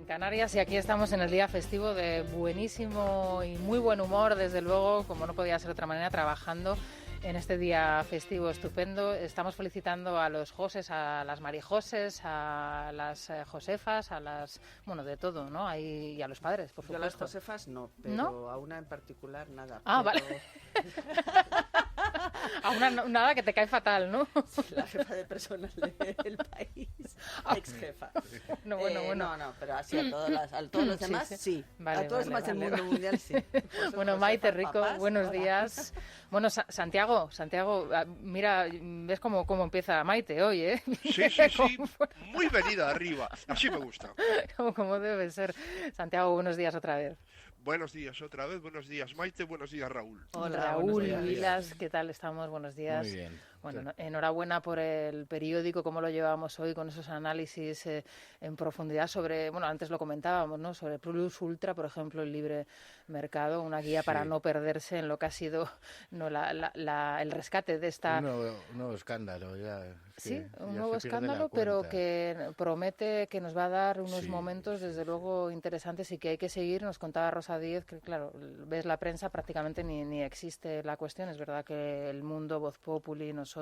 Canarias, y aquí estamos en el día festivo de buenísimo y muy buen humor, desde luego, como no podía ser de otra manera, trabajando en este día festivo estupendo. Estamos felicitando a los Joses, a las Marijoses, a las Josefas, a las... bueno, de todo, ¿no? Y a los padres, por supuesto. Yo a las Josefas no, pero ¿no? A una en particular nada. Ah, pero... vale. A una nada, que te cae fatal, ¿no? Sí, la jefa de personal del país, ex jefa. No, bueno. No, pero así a todos los demás, sí. Vale, a todos los demás del mundo mundial, sí. Bueno, Maite, Rico, papás, buenos días. Bueno, Santiago, mira, ves cómo empieza Maite hoy, ¿eh? Sí, muy venida arriba, así me gusta. Como debe ser. Santiago, buenos días otra vez. Buenos días otra vez, buenos días Maite, buenos días Raúl. Hola Raúl, Vilas, ¿qué tal estamos? Buenos días. Muy bien. Bueno, enhorabuena por el periódico, cómo lo llevamos hoy con esos análisis en profundidad sobre, bueno, antes lo comentábamos, ¿no? Sobre Plus Ultra, por ejemplo, el libre mercado, una guía para no perderse en lo que ha sido el rescate de esta... Un nuevo escándalo, ya. Sí, un nuevo escándalo, pero que promete que nos va a dar unos momentos, desde luego, interesantes y que hay que seguir. Nos contaba Rosa Díez que, claro, ves la prensa, prácticamente ni existe la cuestión. Es verdad que El Mundo, Voz Populi, nosotros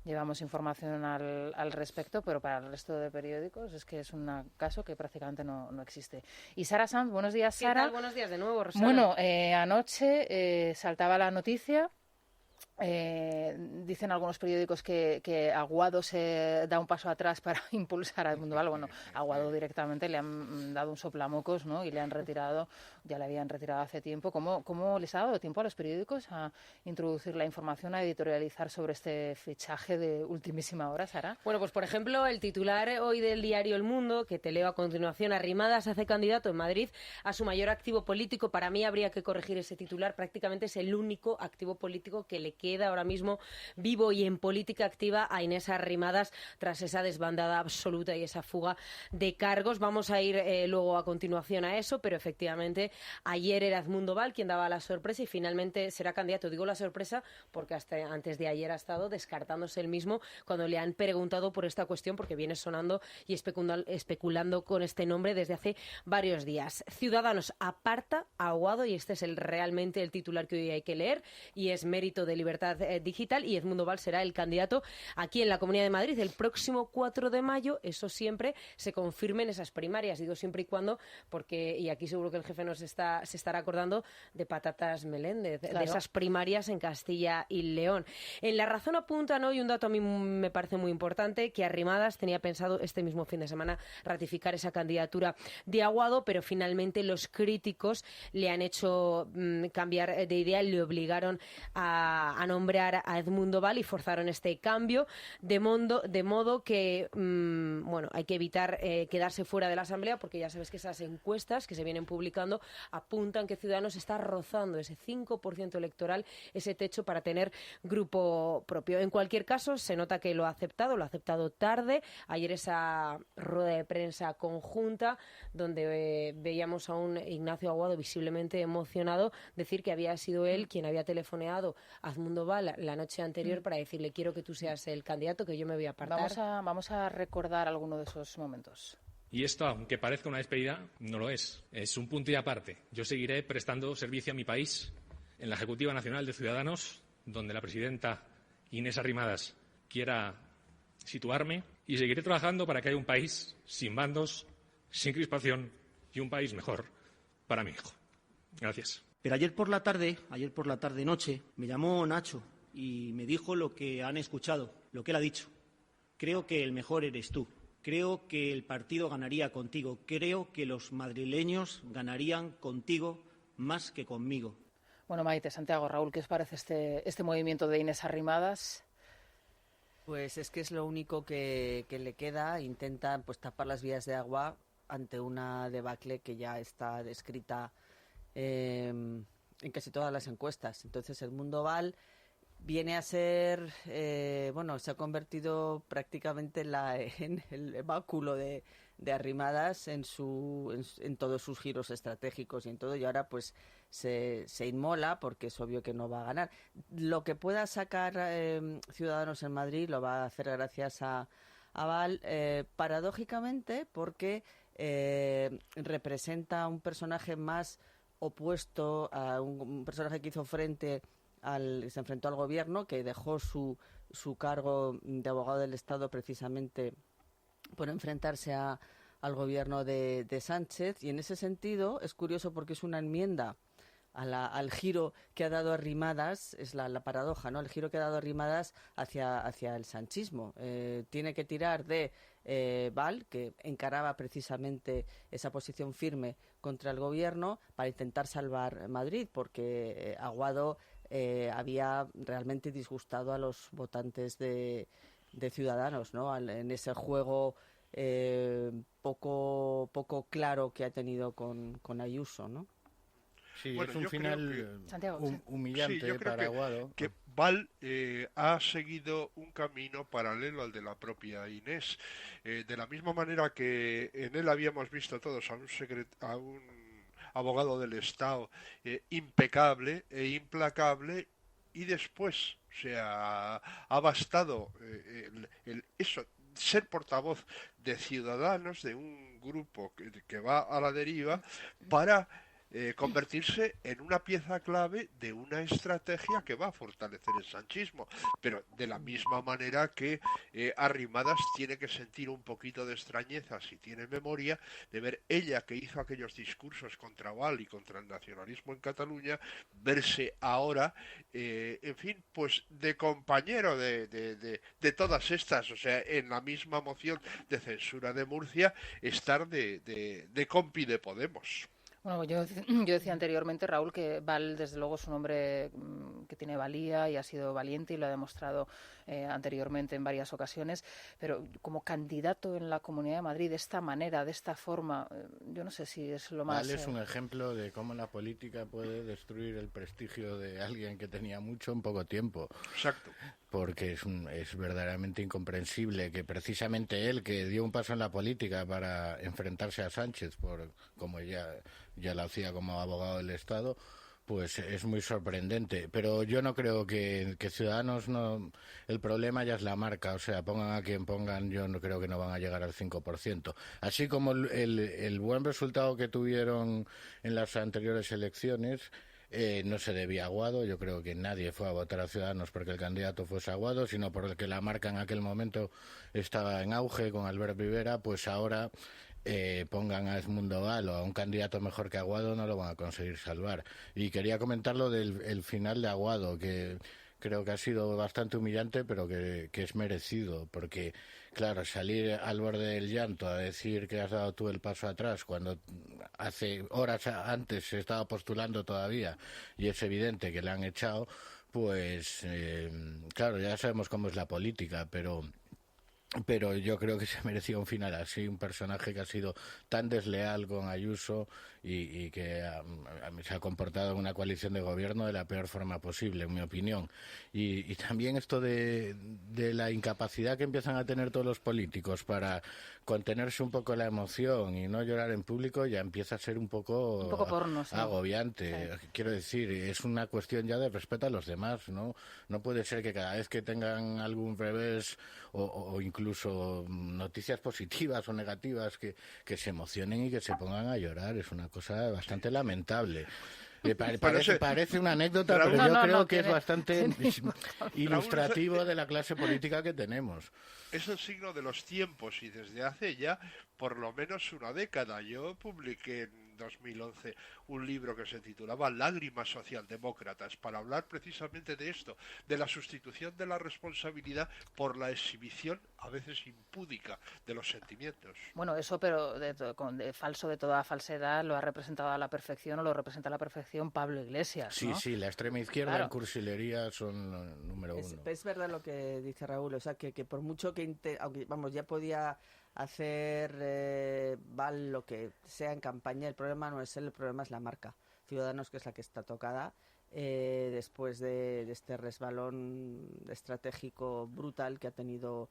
llevamos información al respecto, pero para el resto de periódicos es que es un caso que prácticamente no existe. Y Sara Sanz, buenos días, Sara. ¿Qué tal? Buenos días de nuevo, Rosana. Bueno, anoche saltaba la noticia. Dicen algunos periódicos que Aguado se da un paso atrás para impulsar a Edmundo Val. Bueno, Aguado directamente le han dado un soplamocos, ¿no? Y le han retirado, ya le habían retirado hace tiempo. ¿Cómo les ha dado tiempo a los periódicos a introducir la información, a editorializar sobre este fichaje de ultimísima hora, Sara? Bueno, pues por ejemplo, el titular hoy del diario El Mundo, que te leo a continuación: Arrimadas hace candidato en Madrid a su mayor activo político. Para mí habría que corregir ese titular. Prácticamente es el único activo político que le queda ahora mismo vivo y en política activa a Inés Arrimadas tras esa desbandada absoluta y esa fuga de cargos. Vamos a ir luego a continuación a eso, pero efectivamente ayer era Edmundo Val quien daba la sorpresa y finalmente será candidato. Digo la sorpresa porque hasta antes de ayer ha estado descartándose él mismo cuando le han preguntado por esta cuestión, porque viene sonando y especulando con este nombre desde hace varios días. Ciudadanos aparta a Aguado, y este es realmente el titular que hoy hay que leer, y es mérito de Libertad Digital, y Edmundo Val será el candidato aquí en la Comunidad de Madrid el próximo 4 de mayo, eso siempre se confirmen esas primarias. Digo siempre y cuando, porque, y aquí seguro que el jefe se estará acordando de Patatas Meléndez, claro, de esas primarias en Castilla y León. En La Razón apuntan hoy un dato a mí me parece muy importante, que Arrimadas tenía pensado este mismo fin de semana ratificar esa candidatura de Aguado, pero finalmente los críticos le han hecho cambiar de idea y le obligaron a nombrar a Edmundo Val y forzaron este cambio, de modo que hay que evitar quedarse fuera de la Asamblea, porque ya sabes que esas encuestas que se vienen publicando apuntan que Ciudadanos está rozando ese 5% electoral, ese techo para tener grupo propio. En cualquier caso, se nota que lo ha aceptado tarde. Ayer esa rueda de prensa conjunta donde veíamos a un Ignacio Aguado visiblemente emocionado decir que había sido él quien había telefoneado a Edmundo Val la noche anterior para decirle: quiero que tú seas el candidato, que yo me voy a apartar. Vamos a recordar alguno de esos momentos. Y esto, aunque parezca una despedida, no lo es. Es un punto y aparte. Yo seguiré prestando servicio a mi país en la Ejecutiva Nacional de Ciudadanos, donde la presidenta Inés Arrimadas quiera situarme, y seguiré trabajando para que haya un país sin bandos, sin crispación, y un país mejor para mi hijo. Gracias. Pero ayer por la tarde-noche, me llamó Nacho y me dijo lo que han escuchado, lo que él ha dicho. Creo que el mejor eres tú. Creo que el partido ganaría contigo. Creo que los madrileños ganarían contigo más que conmigo. Bueno, Maite, Santiago, Raúl, ¿qué os parece este movimiento de Inés Arrimadas? Pues es que es lo único que le queda. Intentan tapar las vías de agua ante una debacle que ya está descrita en casi todas las encuestas. Entonces Edmundo Val viene a ser, se ha convertido prácticamente en el báculo de Arrimadas en todos sus giros estratégicos y en todo, y ahora pues se inmola porque es obvio que no va a ganar. Lo que pueda sacar Ciudadanos en Madrid lo va a hacer gracias a Val, paradójicamente, porque representa un personaje más opuesto a un personaje que hizo frente se enfrentó al gobierno, que dejó su cargo de abogado del Estado precisamente por enfrentarse al gobierno de Sánchez. Y en ese sentido es curioso porque es una enmienda al giro que ha dado Arrimadas, es la paradoja, ¿no? El giro que ha dado Arrimadas hacia el sanchismo. Tiene que tirar de Val, que encaraba precisamente esa posición firme contra el gobierno para intentar salvar Madrid, porque Aguado había realmente disgustado a los votantes de Ciudadanos, ¿no? En ese juego poco claro que ha tenido con Ayuso, ¿no? Sí, bueno, es un final humillante para Aguado. Que Val ha seguido un camino paralelo al de la propia Inés. De la misma manera que en él habíamos visto todos a un abogado del Estado impecable e implacable, y después, o sea, ha bastado eso, ser portavoz de Ciudadanos, de un grupo que va a la deriva, para convertirse en una pieza clave de una estrategia que va a fortalecer el sanchismo. Pero de la misma manera que Arrimadas tiene que sentir un poquito de extrañeza, si tiene memoria, de ver ella, que hizo aquellos discursos contra Val y contra el nacionalismo en Cataluña, verse ahora, en fin, pues de compañero de todas estas, o sea, en la misma moción de censura de Murcia, estar de compi de Podemos. Bueno, yo decía anteriormente, Raúl, que Val, desde luego, es un hombre que tiene valía y ha sido valiente y lo ha demostrado anteriormente en varias ocasiones, pero como candidato en la Comunidad de Madrid de esta manera, de esta forma, yo no sé si es lo más... Val es un ejemplo de cómo la política puede destruir el prestigio de alguien que tenía mucho en poco tiempo. Exacto. Porque es verdaderamente incomprensible que precisamente él, que dio un paso en la política para enfrentarse a Sánchez, como ya lo hacía como abogado del Estado, pues es muy sorprendente. Pero yo no creo que Ciudadanos no... El problema ya es la marca, o sea, pongan a quien pongan, yo no creo que no van a llegar al 5%. Así como el buen resultado que tuvieron en las anteriores elecciones... no se debía a Aguado. Yo creo que nadie fue a votar a Ciudadanos porque el candidato fuese Aguado, sino porque la marca en aquel momento estaba en auge con Albert Rivera. Pues ahora pongan a Edmundo Val o a un candidato mejor que Aguado, no lo van a conseguir salvar. Y quería comentar lo del final de Aguado, que creo que ha sido bastante humillante, pero que es merecido, porque claro, salir al borde del llanto a decir que has dado tú el paso atrás cuando hace horas antes se estaba postulando todavía y es evidente que le han echado, pues claro, ya sabemos cómo es la política, pero yo creo que se merecía un final así, un personaje que ha sido tan desleal con Ayuso y que se ha comportado en una coalición de gobierno de la peor forma posible, en mi opinión. Y también esto de la incapacidad que empiezan a tener todos los políticos para contenerse un poco la emoción y no llorar en público, ya empieza a ser un poco porno, sí. agobiante. Sí. Quiero decir, es una cuestión ya de respeto a los demás, ¿no? No puede ser que cada vez que tengan algún revés o incluso noticias positivas o negativas que se emocionen y que se pongan a llorar. Es una cosa bastante lamentable. Parece una anécdota, pero yo creo que es bastante ilustrativo de la clase política que tenemos. Es el signo de los tiempos y desde hace ya por lo menos una década. Yo publiqué en 2011 un libro que se titulaba Lágrimas socialdemócratas, para hablar precisamente de esto, de la sustitución de la responsabilidad por la exhibición a veces impúdica de los sentimientos. Bueno, eso, pero de falso de toda falsedad, lo ha representado a la perfección, o lo representa a la perfección Pablo Iglesias, ¿no? Sí, la extrema izquierda en cursilería son número uno. Es verdad lo que dice Raúl, o sea, que por mucho que aunque vamos, ya podía hacer Val lo que sea en campaña, el problema no es él, el problema es la marca Ciudadanos, que es la que está tocada después de este resbalón estratégico brutal que ha tenido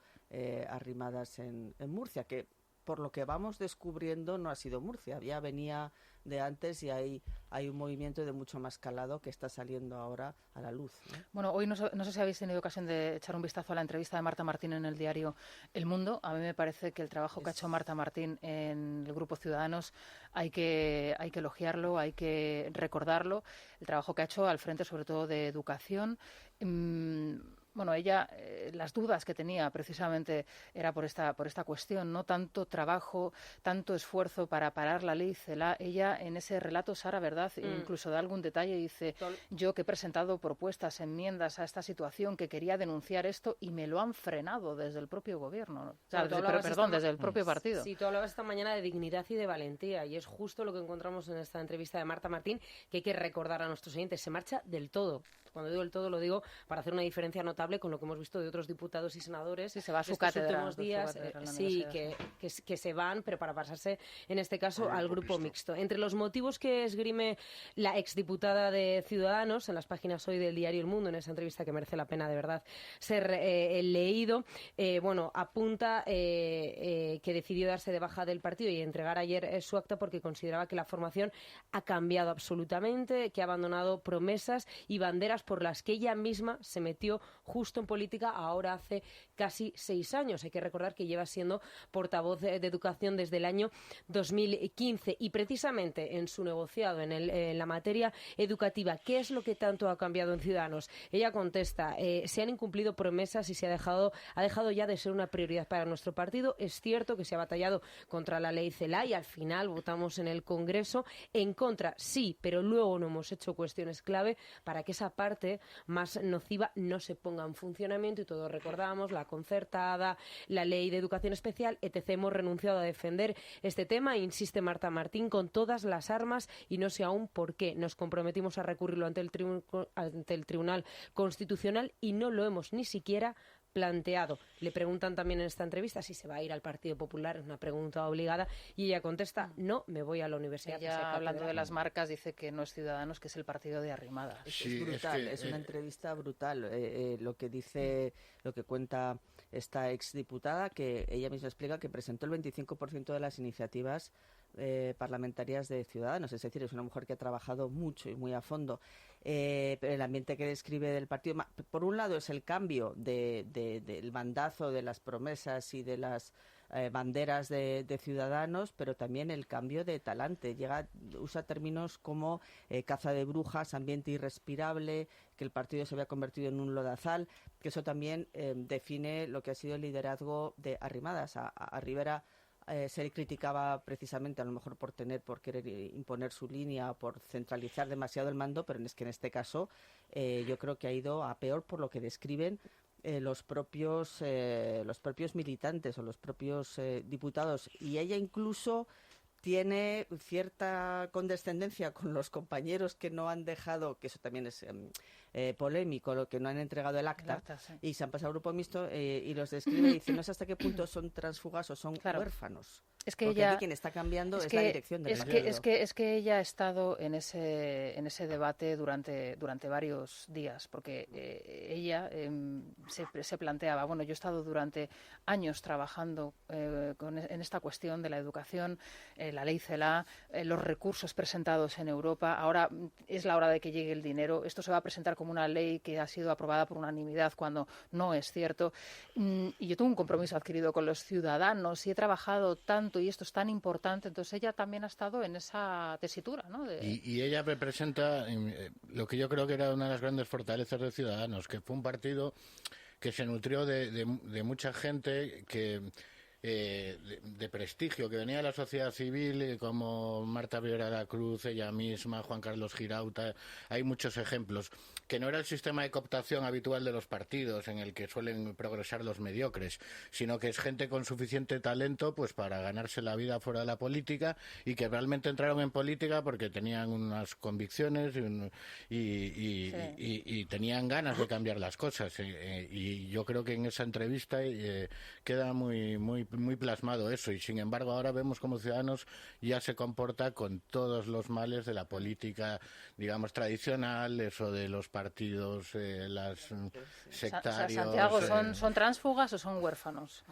Arrimadas en Murcia, que por lo que vamos descubriendo, no ha sido Murcia, ya venía de antes y hay un movimiento de mucho más calado que está saliendo ahora a la luz, ¿no? Bueno, hoy no sé si habéis tenido ocasión de echar un vistazo a la entrevista de Marta Martín en el diario El Mundo. A mí me parece que el trabajo que ha hecho Marta Martín en el Grupo Ciudadanos hay que elogiarlo, hay que recordarlo. El trabajo que ha hecho al frente, sobre todo, de educación. Bueno, ella, las dudas que tenía precisamente era por esta cuestión, no tanto trabajo, tanto esfuerzo para parar la ley CELA. Ella en ese relato, Sara, ¿verdad? Incluso da algún detalle y dice, yo que he presentado propuestas, enmiendas a esta situación, que quería denunciar esto y me lo han frenado desde el propio gobierno, ¿no? O sea, desde el propio partido. Sí, tú hablabas esta mañana de dignidad y de valentía y es justo lo que encontramos en esta entrevista de Marta Martín, que hay que recordar a nuestros oyentes, se marcha del todo. Cuando digo del todo lo digo para hacer una diferencia notable con lo que hemos visto de otros diputados y senadores. Sí, se va a su cátedra. Últimos días, sí, que se van, pero para pasarse, en este caso, al grupo mixto. Entre los motivos que esgrime la exdiputada de Ciudadanos, en las páginas hoy del diario El Mundo, en esa entrevista que merece la pena, de verdad, ser leído, apunta que decidió darse de baja del partido y entregar ayer su acta porque consideraba que la formación ha cambiado absolutamente, que ha abandonado promesas y banderas por las que ella misma se metió justo en política ahora hace casi 6 años. Hay que recordar que lleva siendo portavoz de Educación desde el año 2015 y precisamente en su negociado en la materia educativa, ¿qué es lo que tanto ha cambiado en Ciudadanos? Ella contesta, se han incumplido promesas y se ha dejado ya de ser una prioridad para nuestro partido. Es cierto que se ha batallado contra la ley CELA y al final votamos en el Congreso en contra, sí, pero luego no hemos hecho cuestiones clave para que esa parte más nociva no se ponga en funcionamiento y todos recordamos la concertada, la ley de educación especial, etc. Hemos renunciado a defender este tema, insiste Marta Martín, con todas las armas y no sé aún por qué. Nos comprometimos a recurrirlo ante el Tribunal Constitucional y no lo hemos ni siquiera planteado. Le preguntan también en esta entrevista si se va a ir al Partido Popular, es una pregunta obligada, y ella contesta, no, me voy a la universidad. Ella, hablando de las marcas, dice que no es Ciudadanos, que es el partido de Arrimadas. Sí, es brutal, es una entrevista brutal. Lo que dice, lo que cuenta esta exdiputada, que ella misma explica que presentó el 25% de las iniciativas parlamentarias de Ciudadanos, es decir, es una mujer que ha trabajado mucho y muy a fondo. Pero el ambiente que describe del partido, por un lado, es el cambio del mandazo, de las promesas y de las banderas de Ciudadanos, pero también el cambio de talante. Usa términos como caza de brujas, ambiente irrespirable, que el partido se había convertido en un lodazal, que eso también define lo que ha sido el liderazgo de Arrimadas. A Rivera se le criticaba precisamente a lo mejor por querer imponer su línea, por centralizar demasiado el mando, pero es que en este caso yo creo que ha ido a peor por lo que describen los propios militantes o los propios diputados. Y ella incluso tiene cierta condescendencia con los compañeros que no han dejado, que eso también es polémico, lo que no han entregado el acta, sí. Y se han pasado al grupo mixto y los describe y dice, no sé hasta qué punto son tránsfugas o son huérfanos. Es que porque ella, aquí quien está cambiando es la dirección del partido. Es que ella ha estado en ese debate durante varios días, porque ella se planteaba, bueno, yo he estado durante años trabajando en esta cuestión de la educación, la ley CELA, los recursos presentados en Europa, ahora es la hora de que llegue el dinero, esto se va a presentar como una ley que ha sido aprobada por unanimidad cuando no es cierto, y yo tengo un compromiso adquirido con los ciudadanos y he trabajado tanto y esto es tan importante, entonces ella también ha estado en esa tesitura, ¿no? Y ella representa lo que yo creo que era una de las grandes fortalezas de Ciudadanos, que fue un partido que se nutrió de mucha gente que de prestigio, que venía de la sociedad civil, como Marta Rivera de la Cruz, ella misma, Juan Carlos Girauta. Hay muchos ejemplos, que no era el sistema de cooptación habitual de los partidos en el que suelen progresar los mediocres, sino que es gente con suficiente talento pues para ganarse la vida fuera de la política y que realmente entraron en política porque tenían unas convicciones y tenían ganas de cambiar las cosas, y yo creo que en esa entrevista queda muy plasmado eso, y sin embargo ahora vemos como Ciudadanos ya se comporta con todos los males de la política, digamos, tradicional, eso de los partidos, las sectarios. Santiago, ¿son tránsfugas o son huérfanos?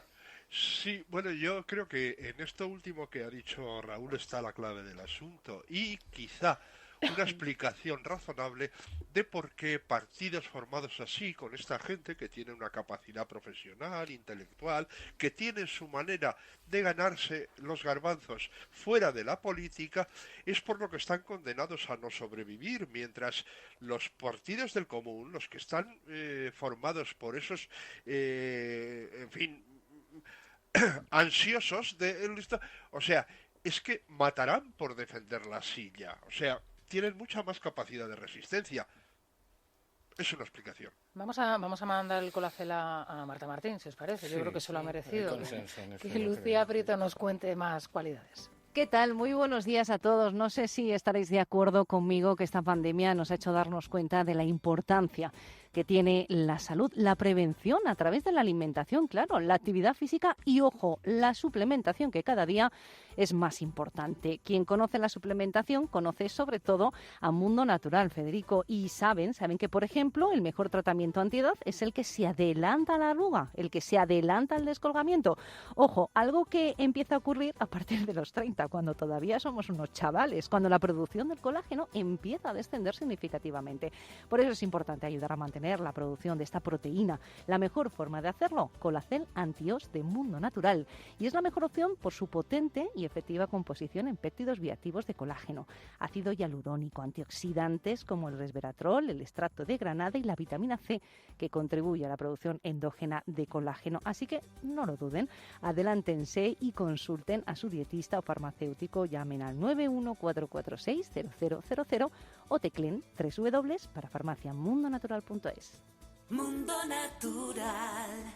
Sí, bueno, yo creo que en esto último que ha dicho Raúl está la clave del asunto y quizá una explicación razonable de por qué partidos formados así, con esta gente que tiene una capacidad profesional, intelectual, que tiene su manera de ganarse los garbanzos fuera de la política, es por lo que están condenados a no sobrevivir, mientras los partidos del común, los que están formados por esos, en fin, ansiosos de esto, o sea, es que matarán por defender la silla, o sea, tienen mucha más capacidad de resistencia. Es una explicación. Vamos a mandar el colacel a Marta Martín, si os parece. Yo creo que eso lo ha merecido. Que Lucía Prieto nos cuente más cualidades. ¿Qué tal? Muy buenos días a todos. No sé si estaréis de acuerdo conmigo que esta pandemia nos ha hecho darnos cuenta de la importancia que tiene la salud, la prevención a través de la alimentación, claro, la actividad física y, ojo, la suplementación, que cada día es más importante. Quien conoce la suplementación conoce sobre todo a Mundo Natural, Federico, y saben que, por ejemplo, el mejor tratamiento antiedad es el que se adelanta a la arruga, el que se adelanta al descolgamiento. Ojo, algo que empieza a ocurrir a partir de los 30, cuando todavía somos unos chavales, cuando la producción del colágeno empieza a descender significativamente. Por eso es importante ayudar a mantener la producción de esta proteína. La mejor forma de hacerlo, Colacel Anti-Os de Mundo Natural. Y es la mejor opción por su potente y efectiva composición en péptidos bioactivos de colágeno, ácido hialurónico, antioxidantes como el resveratrol, el extracto de granada y la vitamina C, que contribuye a la producción endógena de colágeno. Así que no lo duden, adelántense y consulten a su dietista o farmacéutico, llamen al 914460000 o tecleen www.parafarmaciamundonatural.es. Mundo Natural.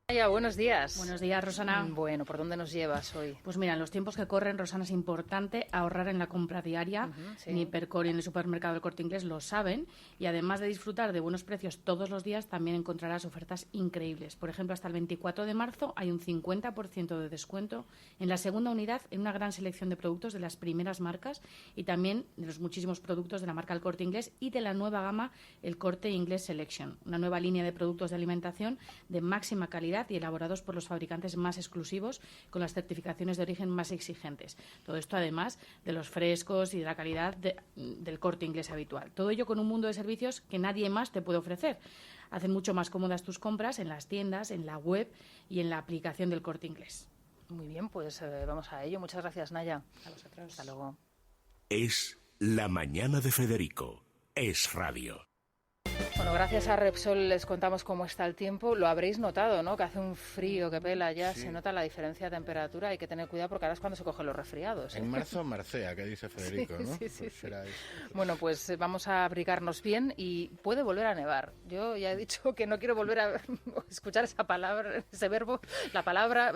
Ya, buenos días. Buenos días, Rosana. Bueno, ¿por dónde nos llevas hoy? Pues mira, en los tiempos que corren, Rosana, es importante ahorrar en la compra diaria. Sí. En Hipercor y en el supermercado del Corte Inglés lo saben. Y además de disfrutar de buenos precios todos los días, también encontrarás ofertas increíbles. Por ejemplo, hasta el 24 de marzo hay un 50% de descuento en la segunda unidad en una gran selección de productos de las primeras marcas y también de los muchísimos productos de la marca El Corte Inglés y de la nueva gama El Corte Inglés Selection, una nueva línea de productos de alimentación de máxima calidad y elaborados por los fabricantes más exclusivos con las certificaciones de origen más exigentes. Todo esto además de los frescos y de la calidad del Corte Inglés habitual. Todo ello con un mundo de servicios que nadie más te puede ofrecer. Hacen mucho más cómodas tus compras en las tiendas, en la web y en la aplicación del Corte Inglés. Muy bien, pues vamos a ello. Muchas gracias, Naya. A vosotros. Hasta luego. Es La Mañana de Federico. Es radio. Bueno, gracias a Repsol les contamos cómo está el tiempo. Lo habréis notado, ¿no? Que hace un frío que pela ya, sí. Se nota la diferencia de temperatura. Hay que tener cuidado porque ahora es cuando se cogen los resfriados, ¿eh? En marzo, marcea, que dice Federico, sí, ¿no? Sí, sí, pues sí. será eso. Bueno, pues vamos a abrigarnos bien y puede volver a nevar. Yo ya he dicho que no quiero volver a escuchar esa palabra, ese verbo, la palabra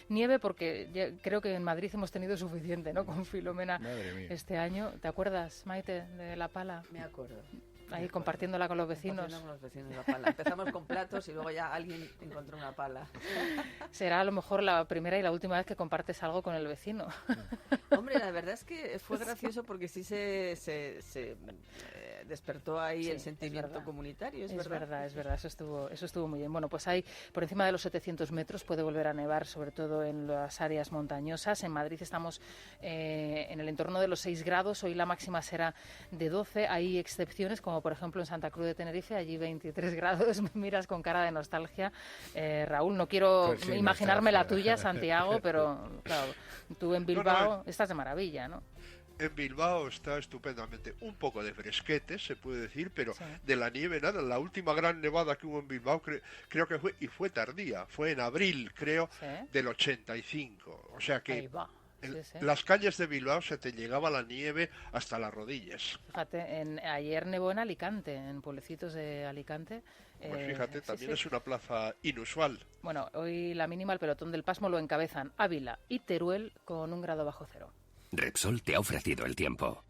nieve, porque creo que en Madrid hemos tenido suficiente, ¿no? Con Filomena este año. ¿Te acuerdas, Maite, de la pala? Me acuerdo. Ahí compartiéndola con los vecinos. Con los vecinos la pala. Empezamos con platos y luego ya alguien encontró una pala. Será a lo mejor la primera y la última vez que compartes algo con el vecino. Hombre, la verdad es que fue gracioso porque sí se despertó ahí el sentimiento comunitario. Es verdad, eso estuvo muy bien. Bueno, pues hay por encima de los 700 metros puede volver a nevar, sobre todo en las áreas montañosas. En Madrid estamos en el entorno de los 6 grados, hoy la máxima será de 12. Hay excepciones, como por ejemplo en Santa Cruz de Tenerife, allí 23 grados. Me miras con cara de nostalgia. Raúl, no quiero pues sí, imaginarme nostalgia. La tuya, Santiago, pero claro, tú en Bilbao estás de maravilla, ¿no? En Bilbao está estupendamente, un poco de fresquete, se puede decir, pero de la nieve nada. La última gran nevada que hubo en Bilbao creo que fue tardía, fue en abril, creo, del 85. O sea que Ahí va. las calles de Bilbao se te llegaba la nieve hasta las rodillas. Fíjate, ayer nevó en Alicante, en pueblecitos de Alicante. Pues fíjate, también es una plaza inusual. Bueno, hoy la mínima, el pelotón del Pasmo lo encabezan Ávila y Teruel con 1 grado bajo cero. Repsol te ha ofrecido el tiempo.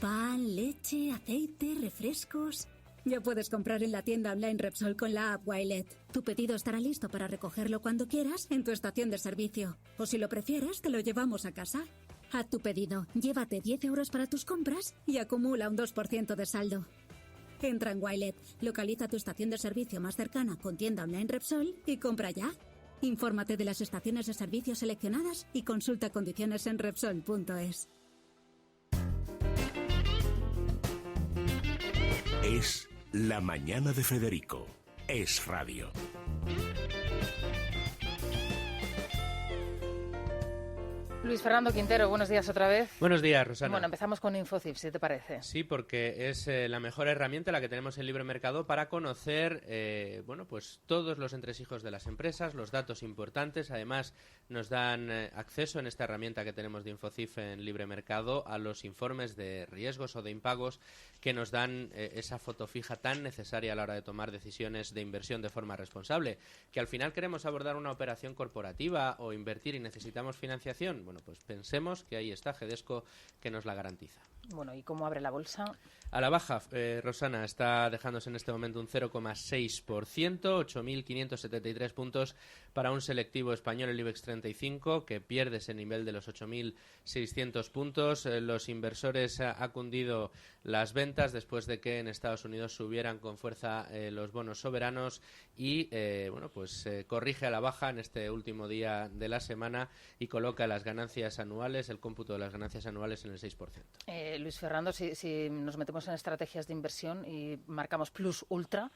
Pan, leche, aceite, refrescos. Ya puedes comprar en la tienda online Repsol con la app Wilet. Tu pedido estará listo para recogerlo cuando quieras en tu estación de servicio. O si lo prefieres, te lo llevamos a casa. Haz tu pedido, llévate 10 euros para tus compras y acumula un 2% de saldo. Entra en Wilet, localiza tu estación de servicio más cercana con tienda online Repsol y compra ya. Infórmate de las estaciones de servicio seleccionadas y consulta condiciones en Repsol.es. Es La Mañana de Federico. Es Radio. Luis Fernando Quintero, buenos días otra vez. Buenos días, Rosana. Bueno, empezamos con InfoCIF, si te parece. Sí, porque es la mejor herramienta la que tenemos en Libre Mercado para conocer pues todos los entresijos de las empresas, los datos importantes. Además, nos dan acceso en esta herramienta que tenemos de InfoCIF en Libre Mercado a los informes de riesgos o de impagos que nos dan esa foto fija tan necesaria a la hora de tomar decisiones de inversión de forma responsable. Que al final queremos abordar una operación corporativa o invertir y necesitamos financiación. Bueno, pues pensemos que ahí está Gedesco, que nos la garantiza. Bueno, ¿y cómo abre la bolsa? A la baja, Rosana, está dejándose en este momento un 0,6%, 8.573 puntos para un selectivo español, el IBEX 35, que pierde ese nivel de los 8.600 puntos. Los inversores ha cundido las ventas después de que en Estados Unidos subieran con fuerza los bonos soberanos y corrige a la baja en este último día de la semana y coloca las ganancias anuales, el cómputo de las ganancias anuales en el 6%. Luis Fernando, si nos metemos en estrategias de inversión y marcamos plus ultra,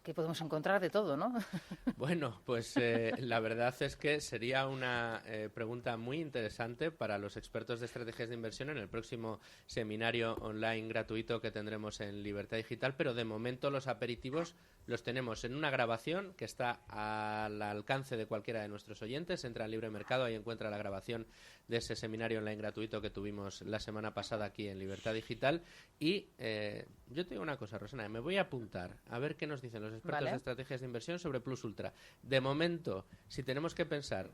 que podemos encontrar de todo, ¿no? Bueno, pues la verdad es que sería una pregunta muy interesante para los expertos de estrategias de inversión en el próximo seminario online gratuito que tendremos en Libertad Digital, pero de momento los aperitivos los tenemos en una grabación que está al alcance de cualquiera de nuestros oyentes. Entra en Libre Mercado, ahí encuentra la grabación de ese seminario online gratuito que tuvimos la semana pasada aquí en Libertad Digital. Y yo te digo una cosa, Rosana, me voy a apuntar a ver qué nos dicen los expertos de estrategias de inversión sobre Plus Ultra. De momento, si tenemos que pensar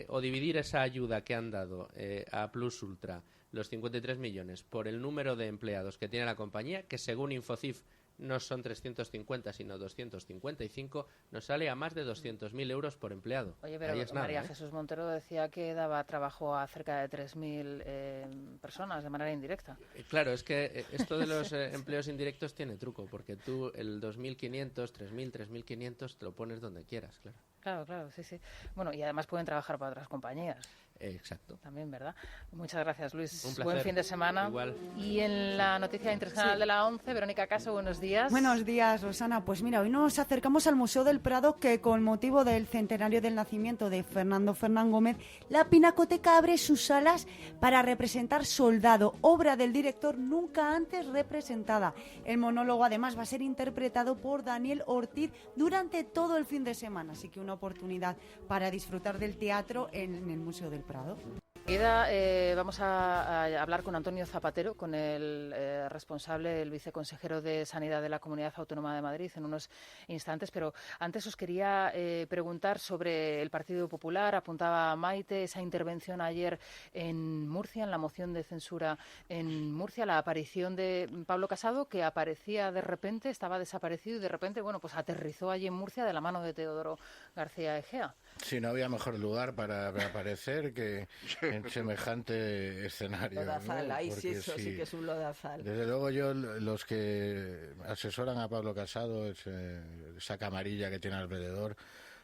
o dividir esa ayuda que han dado a Plus Ultra, los 53 millones, por el número de empleados que tiene la compañía, que según InfoCIF no son 350, sino 255, nos sale a más de 200.000 euros por empleado. Oye, pero María Jesús Montero decía que daba trabajo a cerca de 3.000 personas de manera indirecta. Claro, es que esto de los empleos indirectos tiene truco, porque tú el 2.500, 3.000, 3.500 te lo pones donde quieras, claro. Claro, sí. Bueno, y además pueden trabajar para otras compañías. Exacto. También, ¿verdad? Muchas gracias, Luis. Un placer. Buen fin de semana. Igual. Y en la noticia internacional de la 11, Verónica Caso, buenos días. Buenos días, Rosana. Pues mira, hoy nos acercamos al Museo del Prado, que con motivo del centenario del nacimiento de Fernando Fernán Gómez, la Pinacoteca abre sus salas para representar Soldado, obra del director nunca antes representada. El monólogo además va a ser interpretado por Daniel Ortiz durante todo el fin de semana, así que una oportunidad para disfrutar del teatro en el Museo del Prado. Enseguida vamos a hablar con Antonio Zapatero, con el responsable, el viceconsejero de Sanidad de la Comunidad Autónoma de Madrid, en unos instantes. Pero antes os quería preguntar sobre el Partido Popular. Apuntaba Maite esa intervención ayer en Murcia, en la moción de censura en Murcia, la aparición de Pablo Casado, que aparecía de repente, estaba desaparecido y de repente, pues aterrizó allí en Murcia de la mano de Teodoro García Egea. Sí, no había mejor lugar para aparecer que en semejante escenario. Lodazal, ¿no? ahí sí, eso sí que es un lodazal. Desde luego los que asesoran a Pablo Casado, esa camarilla que tiene alrededor,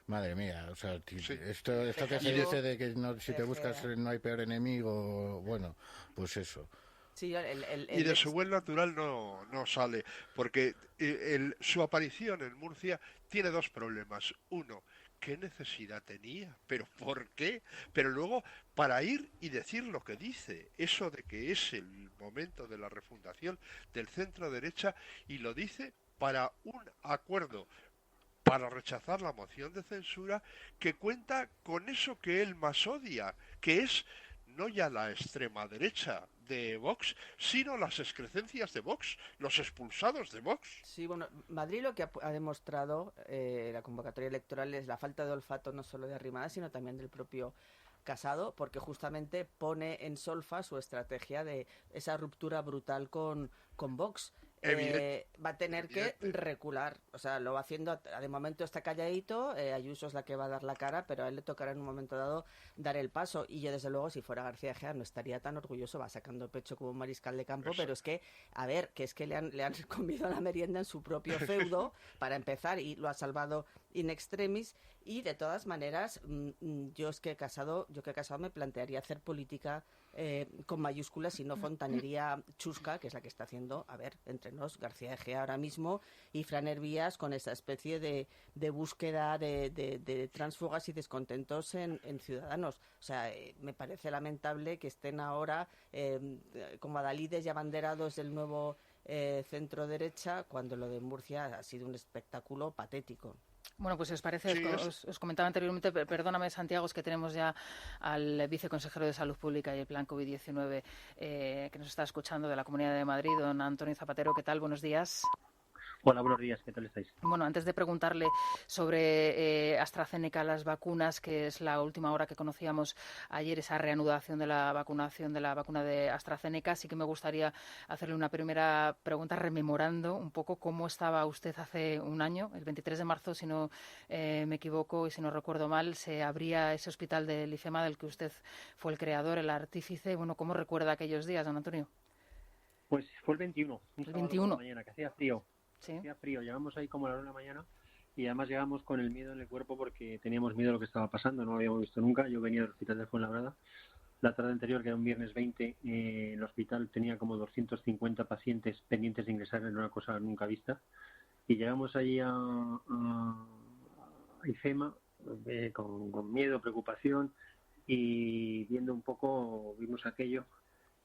madre mía, o sea, esto que se dice de que si te buscas no hay peor enemigo, bueno, pues eso. Sí, y de su buen natural no sale, porque su aparición en Murcia tiene dos problemas. Uno, ¿qué necesidad tenía? ¿Pero por qué? Pero luego, para ir y decir lo que dice, eso de que es el momento de la refundación del centro derecha, y lo dice para un acuerdo para rechazar la moción de censura que cuenta con eso que él más odia, que es no ya la extrema derecha de Vox, sino las excrecencias de Vox, los expulsados de Vox. Sí, Madrid lo que ha demostrado la convocatoria electoral es la falta de olfato no solo de Arrimadas, sino también del propio Casado, porque justamente pone en solfa su estrategia de esa ruptura brutal con Vox. va a tener que recular. O sea, lo va haciendo, de momento está calladito, Ayuso es la que va a dar la cara, pero a él le tocará en un momento dado dar el paso. Y yo, desde luego, si fuera García Egea, no estaría tan orgulloso, va sacando pecho como un mariscal de campo, pero es que, a ver, que es que le han comido la merienda en su propio feudo, para empezar, y lo ha salvado in extremis. Y de todas maneras, yo que he casado me plantearía hacer política con mayúsculas y no fontanería chusca, que es la que está haciendo, a ver, entre nos, García Egea ahora mismo y Fran Hervías, con esa especie de búsqueda de tránsfugas y descontentos en Ciudadanos. O sea, me parece lamentable que estén ahora como adalides y abanderados del nuevo centro derecha, cuando lo de Murcia ha sido un espectáculo patético. Bueno, pues si os parece, os comentaba anteriormente, perdóname, Santiago, es que tenemos ya al viceconsejero de Salud Pública y el Plan COVID-19 que nos está escuchando de la Comunidad de Madrid, don Antonio Zapatero. ¿Qué tal? Buenos días. Hola, buenos días, ¿qué tal estáis? Bueno, antes de preguntarle sobre AstraZeneca, las vacunas, que es la última hora que conocíamos ayer, esa reanudación de la vacunación de la vacuna de AstraZeneca, sí que me gustaría hacerle una primera pregunta rememorando un poco cómo estaba usted hace un año, el 23 de marzo, si no me equivoco y si no recuerdo mal, se abría ese hospital del IFEMA del que usted fue el creador, el artífice. Bueno, ¿cómo recuerda aquellos días, don Antonio? Pues fue el 21, un sábado por la mañana, que hacía frío. Sí. Hacía frío, llegamos ahí como a las 9 de la mañana y además llegamos con el miedo en el cuerpo porque teníamos miedo de lo que estaba pasando, no lo habíamos visto nunca. Yo venía del hospital de Fuenlabrada. La tarde anterior, que era un viernes 20, el hospital tenía como 250 pacientes pendientes de ingresar, en una cosa nunca vista. Y llegamos allí a IFEMA con miedo, preocupación, y viendo un poco, vimos aquello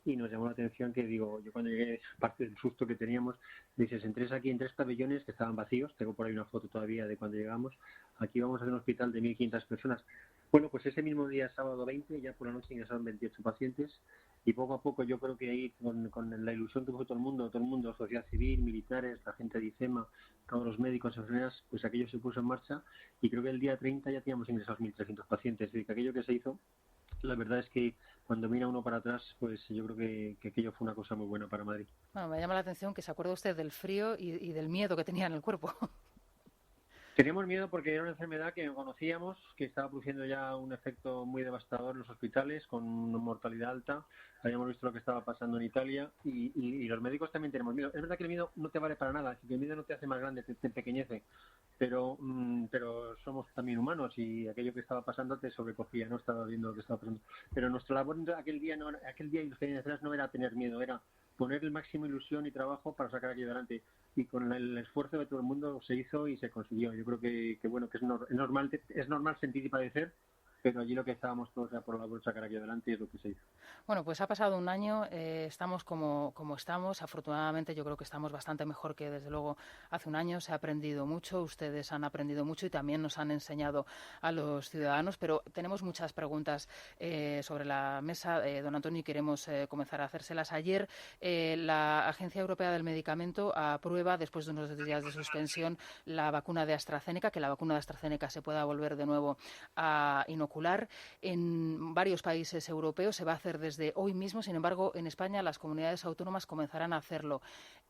y nos llamó la atención que, digo, yo cuando llegué, aparte del susto que teníamos, dices, entrés aquí en 3 pabellones que estaban vacíos, tengo por ahí una foto todavía de cuando llegamos, aquí vamos a hacer un hospital de 1.500 personas. Bueno, pues ese mismo día, sábado 20, ya por la noche ingresaron 28 pacientes y poco a poco yo creo que ahí con la ilusión que fue todo el mundo, sociedad civil, militares, la gente de IFEMA, todos los médicos, enfermeras, pues aquello se puso en marcha y creo que el día 30 ya teníamos ingresados 1.300 pacientes, es decir, que aquello que se hizo, la verdad es que cuando mira uno para atrás, pues yo creo que aquello fue una cosa muy buena para Madrid. Bueno, me llama la atención que se acuerda usted del frío y del miedo que tenía en el cuerpo. Teníamos miedo porque era una enfermedad que conocíamos, que estaba produciendo ya un efecto muy devastador en los hospitales, con una mortalidad alta. Habíamos visto lo que estaba pasando en Italia y los médicos también tenemos miedo. Es verdad que el miedo no te vale para nada, que el miedo no te hace más grande, te empequeñece, pero somos también humanos y aquello que estaba pasando te sobrecogía, no estaba viendo lo que estaba pasando. Pero nuestra labor aquel día y los que vienen detrás no era tener miedo, era poner el máximo ilusión y trabajo para sacar aquello adelante. Y con el esfuerzo de todo el mundo se hizo y se consiguió. Yo creo que bueno, que es normal sentir y padecer, pero allí lo que estábamos todos ya por la labor de sacar aquí adelante y es lo que se hizo. Bueno, pues ha pasado un año, estamos como estamos. Afortunadamente yo creo que estamos bastante mejor que desde luego hace un año. Se ha aprendido mucho, ustedes han aprendido mucho y también nos han enseñado a los ciudadanos, pero tenemos muchas preguntas sobre la mesa, don Antonio, y queremos comenzar a hacérselas. Ayer la Agencia Europea del Medicamento aprueba, después de unos días de suspensión, la vacuna de AstraZeneca, que la vacuna de AstraZeneca se pueda volver de nuevo a inocular en varios países europeos. Se va a hacer desde hoy mismo. Sin embargo, en España las comunidades autónomas comenzarán a hacerlo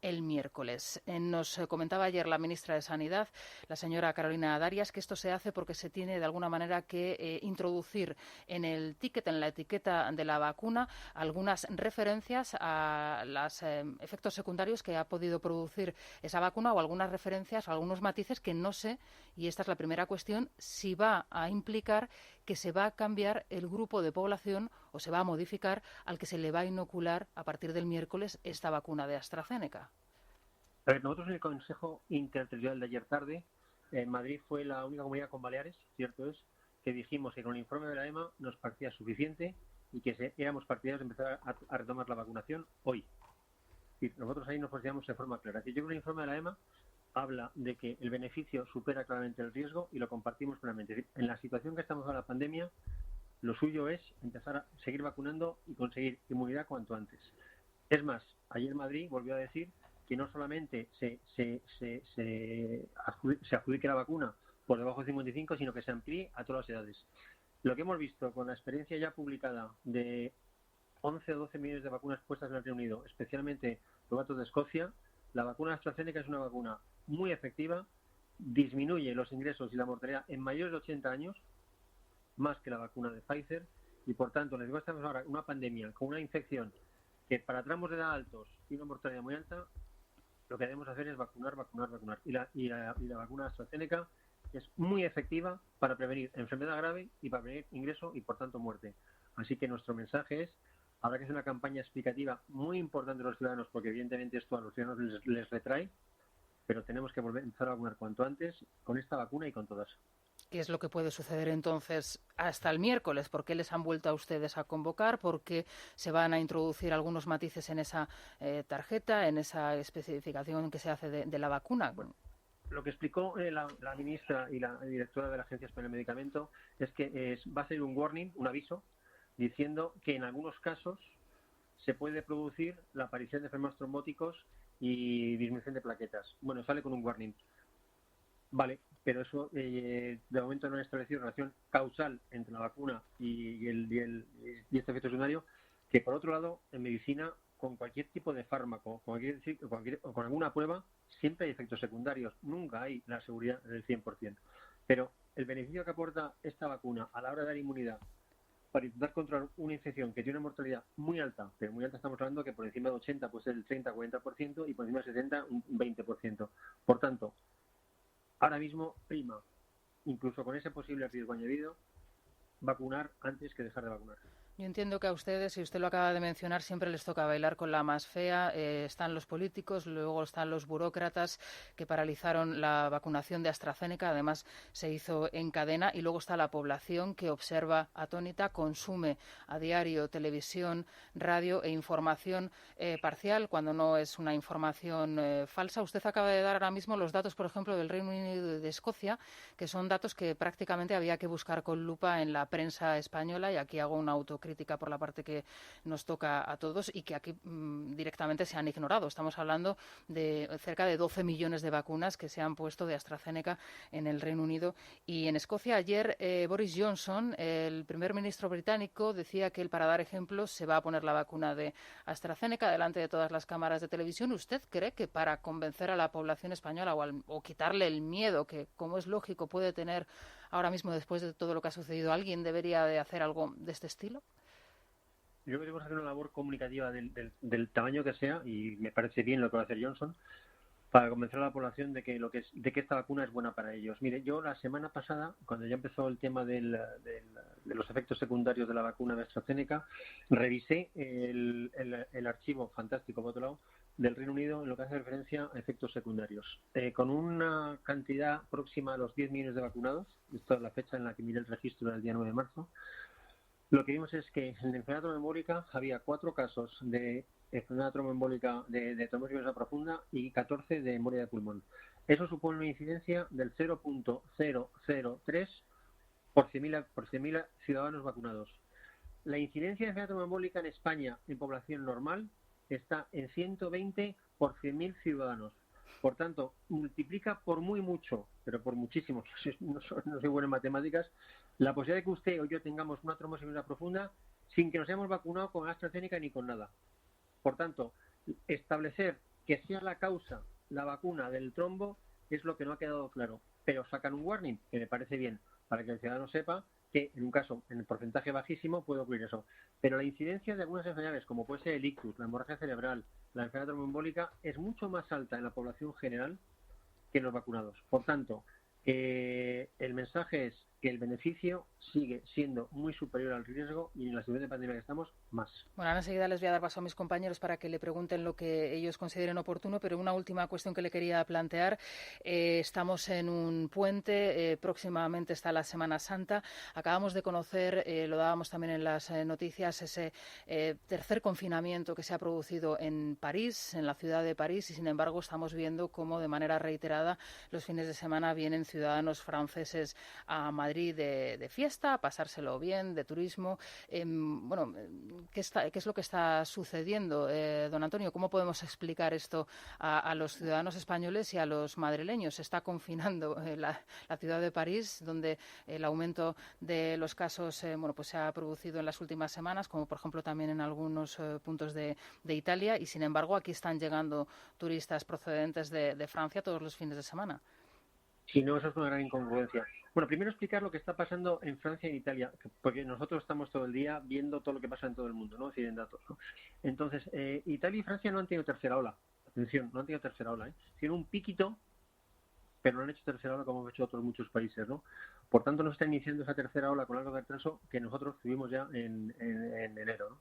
el miércoles. Nos comentaba ayer la ministra de Sanidad, la señora Carolina Darias, que esto se hace porque se tiene de alguna manera que introducir en el ticket, en la etiqueta de la vacuna, algunas referencias a los efectos secundarios que ha podido producir esa vacuna o algunas referencias o algunos matices que no sé, y esta es la primera cuestión, si va a implicar que se va a cambiar el grupo de población o se va a modificar al que se le va a inocular a partir del miércoles esta vacuna de AstraZeneca. A ver, nosotros en el Consejo Interterritorial de ayer tarde, en Madrid fue la única comunidad con Baleares, cierto es, que dijimos que con el informe de la EMA nos parecía suficiente y que éramos partidarios de empezar a retomar la vacunación hoy. Y nosotros ahí nos posicionamos de forma clara. Si yo creo que el informe de la EMA habla de que el beneficio supera claramente el riesgo y lo compartimos plenamente. En la situación que estamos ahora, la pandemia, lo suyo es empezar a seguir vacunando y conseguir inmunidad cuanto antes. Es más, ayer Madrid volvió a decir que no solamente se adjudique la vacuna por debajo de 55, sino que se amplíe a todas las edades. Lo que hemos visto con la experiencia ya publicada de 11 o 12 millones de vacunas puestas en el Reino Unido, especialmente los datos de Escocia, La vacuna AstraZeneca es una vacuna muy efectiva, disminuye los ingresos y la mortalidad en mayores de 80 años, más que la vacuna de Pfizer, y por tanto, les digo, estamos ahora una pandemia con una infección que para tramos de edad altos y una mortalidad muy alta, lo que debemos hacer es vacunar. Y la vacuna AstraZeneca es muy efectiva para prevenir enfermedad grave y para prevenir ingreso y por tanto muerte. Así que nuestro mensaje es, habrá que hacer una campaña explicativa muy importante a los ciudadanos, porque evidentemente esto a los ciudadanos les retrae, pero tenemos que empezar a vacunar cuanto antes con esta vacuna y con todas. ¿Qué es lo que puede suceder entonces hasta el miércoles? ¿Por qué les han vuelto a ustedes a convocar? ¿Por qué se van a introducir algunos matices en esa tarjeta, en esa especificación que se hace de la vacuna? Bueno, lo que explicó la ministra y la directora de la Agencia Española de Medicamentos es que va a ser un warning, un aviso, diciendo que en algunos casos se puede producir la aparición de enfermos trombóticos y disminución de plaquetas. Bueno, sale con un warning. Vale, pero eso de momento no han establecido relación causal entre la vacuna y este efecto secundario, que por otro lado, en medicina, con cualquier tipo de fármaco, con alguna prueba, siempre hay efectos secundarios, nunca hay la seguridad del 100%. Pero el beneficio que aporta esta vacuna a la hora de dar inmunidad para intentar controlar una infección que tiene una mortalidad muy alta, pero muy alta estamos hablando que por encima de 80 puede ser el 30-40% y por encima de 70 un 20%. Por tanto, ahora mismo prima, incluso con ese posible riesgo añadido, vacunar antes que dejar de vacunar. Yo entiendo que a ustedes, y usted lo acaba de mencionar, siempre les toca bailar con la más fea. Están los políticos, luego están los burócratas que paralizaron la vacunación de AstraZeneca, además se hizo en cadena, y luego está la población que observa atónita, consume a diario televisión, radio e información parcial, cuando no es una información falsa. Usted acaba de dar ahora mismo los datos, por ejemplo, del Reino Unido y de Escocia, que son datos que prácticamente había que buscar con lupa en la prensa española, y aquí hago una autocrítica por la parte que nos toca a todos y que aquí directamente se han ignorado. Estamos hablando de cerca de 12 millones de vacunas que se han puesto de AstraZeneca en el Reino Unido y en Escocia. Ayer Boris Johnson, el primer ministro británico, decía que él, para dar ejemplos, se va a poner la vacuna de AstraZeneca delante de todas las cámaras de televisión. ¿Usted cree que para convencer a la población española o quitarle el miedo que, como es lógico, puede tener ahora mismo después de todo lo que ha sucedido, alguien debería de hacer algo de este estilo? Yo creo que debemos hacer una labor comunicativa del tamaño que sea, y me parece bien lo que va a hacer Johnson, para convencer a la población de que esta vacuna es buena para ellos. Mire, yo la semana pasada, cuando ya empezó el tema de los efectos secundarios de la vacuna de AstraZeneca, revisé el archivo fantástico, por otro lado, del Reino Unido en lo que hace referencia a efectos secundarios. Con una cantidad próxima a los 10 millones de vacunados, esta es la fecha en la que miré el registro del día 9 de marzo, lo que vimos es que en la enfermedad tromboembólica había 4 casos de enfermedad tromboembólica de trombosis venosa profunda y 14 de embolia de pulmón. Eso supone una incidencia del 0.003 por 100.000 ciudadanos vacunados. La incidencia de enfermedad tromboembólica en España en población normal está en 120 por 100.000 ciudadanos. Por tanto, multiplica por muy mucho, pero por muchísimo, no soy bueno en matemáticas, la posibilidad de que usted o yo tengamos una trombosis venosa profunda sin que nos hayamos vacunado con AstraZeneca ni con nada. Por tanto, establecer que sea la causa la vacuna del trombo es lo que no ha quedado claro. Pero sacan un warning, que me parece bien, para que el ciudadano sepa que en un caso, en el porcentaje bajísimo, puede ocurrir eso. Pero la incidencia de algunas enfermedades, como puede ser el ictus, la hemorragia cerebral, la enfermedad tromboembólica, es mucho más alta en la población general que en los vacunados. Por tanto, el mensaje es que el beneficio sigue siendo muy superior al riesgo y en la situación de pandemia que estamos, más. Bueno, ahora enseguida les voy a dar paso a mis compañeros para que le pregunten lo que ellos consideren oportuno, pero una última cuestión que le quería plantear. Estamos en un puente, próximamente está la Semana Santa. Acabamos de conocer, lo dábamos también en las noticias, ese tercer confinamiento que se ha producido en París, en la ciudad de París, y sin embargo estamos viendo cómo de manera reiterada los fines de semana vienen ciudadanos franceses a Madrid Madrid de fiesta, a pasárselo bien, de turismo. Bueno, ¿qué es lo que está sucediendo? Don Antonio, ¿cómo podemos explicar esto a los ciudadanos españoles y a los madrileños? Se está confinando la ciudad de París, donde el aumento de los casos pues se ha producido en las últimas semanas, como por ejemplo también en algunos puntos de Italia, y sin embargo aquí están llegando turistas procedentes de Francia todos los fines de semana. Sí, no, eso es una gran incongruencia. Bueno, primero explicar lo que está pasando en Francia y en Italia, porque nosotros estamos todo el día viendo todo lo que pasa en todo el mundo, ¿no? Es decir, en datos, ¿no? Entonces, Italia y Francia no han tenido tercera ola. Atención, no han tenido tercera ola, ¿eh? Tienen un piquito, pero no han hecho tercera ola como han hecho otros muchos países, ¿no? Por tanto, no está iniciando esa tercera ola con algo de retraso que nosotros tuvimos ya en enero, ¿no?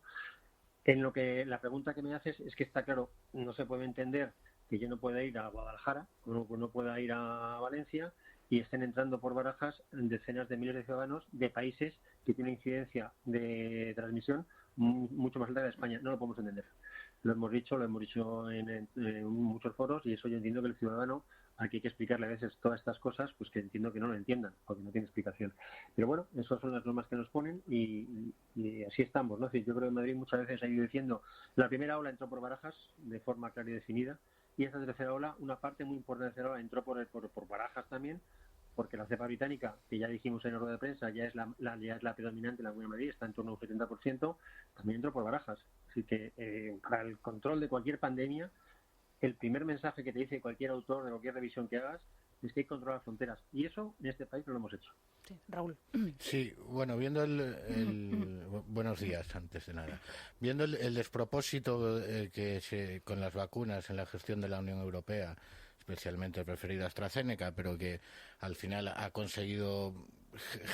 En lo que la pregunta que me haces es que está claro, no se puede entender que yo no pueda ir a Guadalajara, no pueda ir a Valencia y estén entrando por Barajas decenas de miles de ciudadanos de países que tienen incidencia de transmisión mucho más alta que España. No lo podemos entender. Lo hemos dicho en muchos foros, y eso yo entiendo que el ciudadano, aquí hay que explicarle a veces todas estas cosas, pues que entiendo que no lo entiendan, porque no tiene explicación. Pero bueno, esas son las normas que nos ponen y así estamos, ¿no? Es decir, yo creo que en Madrid muchas veces ha ido diciendo, la primera ola entró por Barajas de forma clara y definida, y esta tercera ola, una parte muy importante de la tercera ola entró por Barajas también, porque la cepa británica, que ya dijimos en la rueda de prensa, ya es la predominante en la Comunidad de Madrid, está en torno a un 70%, también entró por Barajas. Así que para el control de cualquier pandemia, el primer mensaje que te dice cualquier autor de cualquier revisión que hagas es que hay que controlar fronteras. Y eso en este país no lo hemos hecho. Sí, Raúl. Sí, bueno, viendo buenos días, antes de nada. Viendo el despropósito con las vacunas en la gestión de la Unión Europea, especialmente el preferido AstraZeneca, pero que al final ha conseguido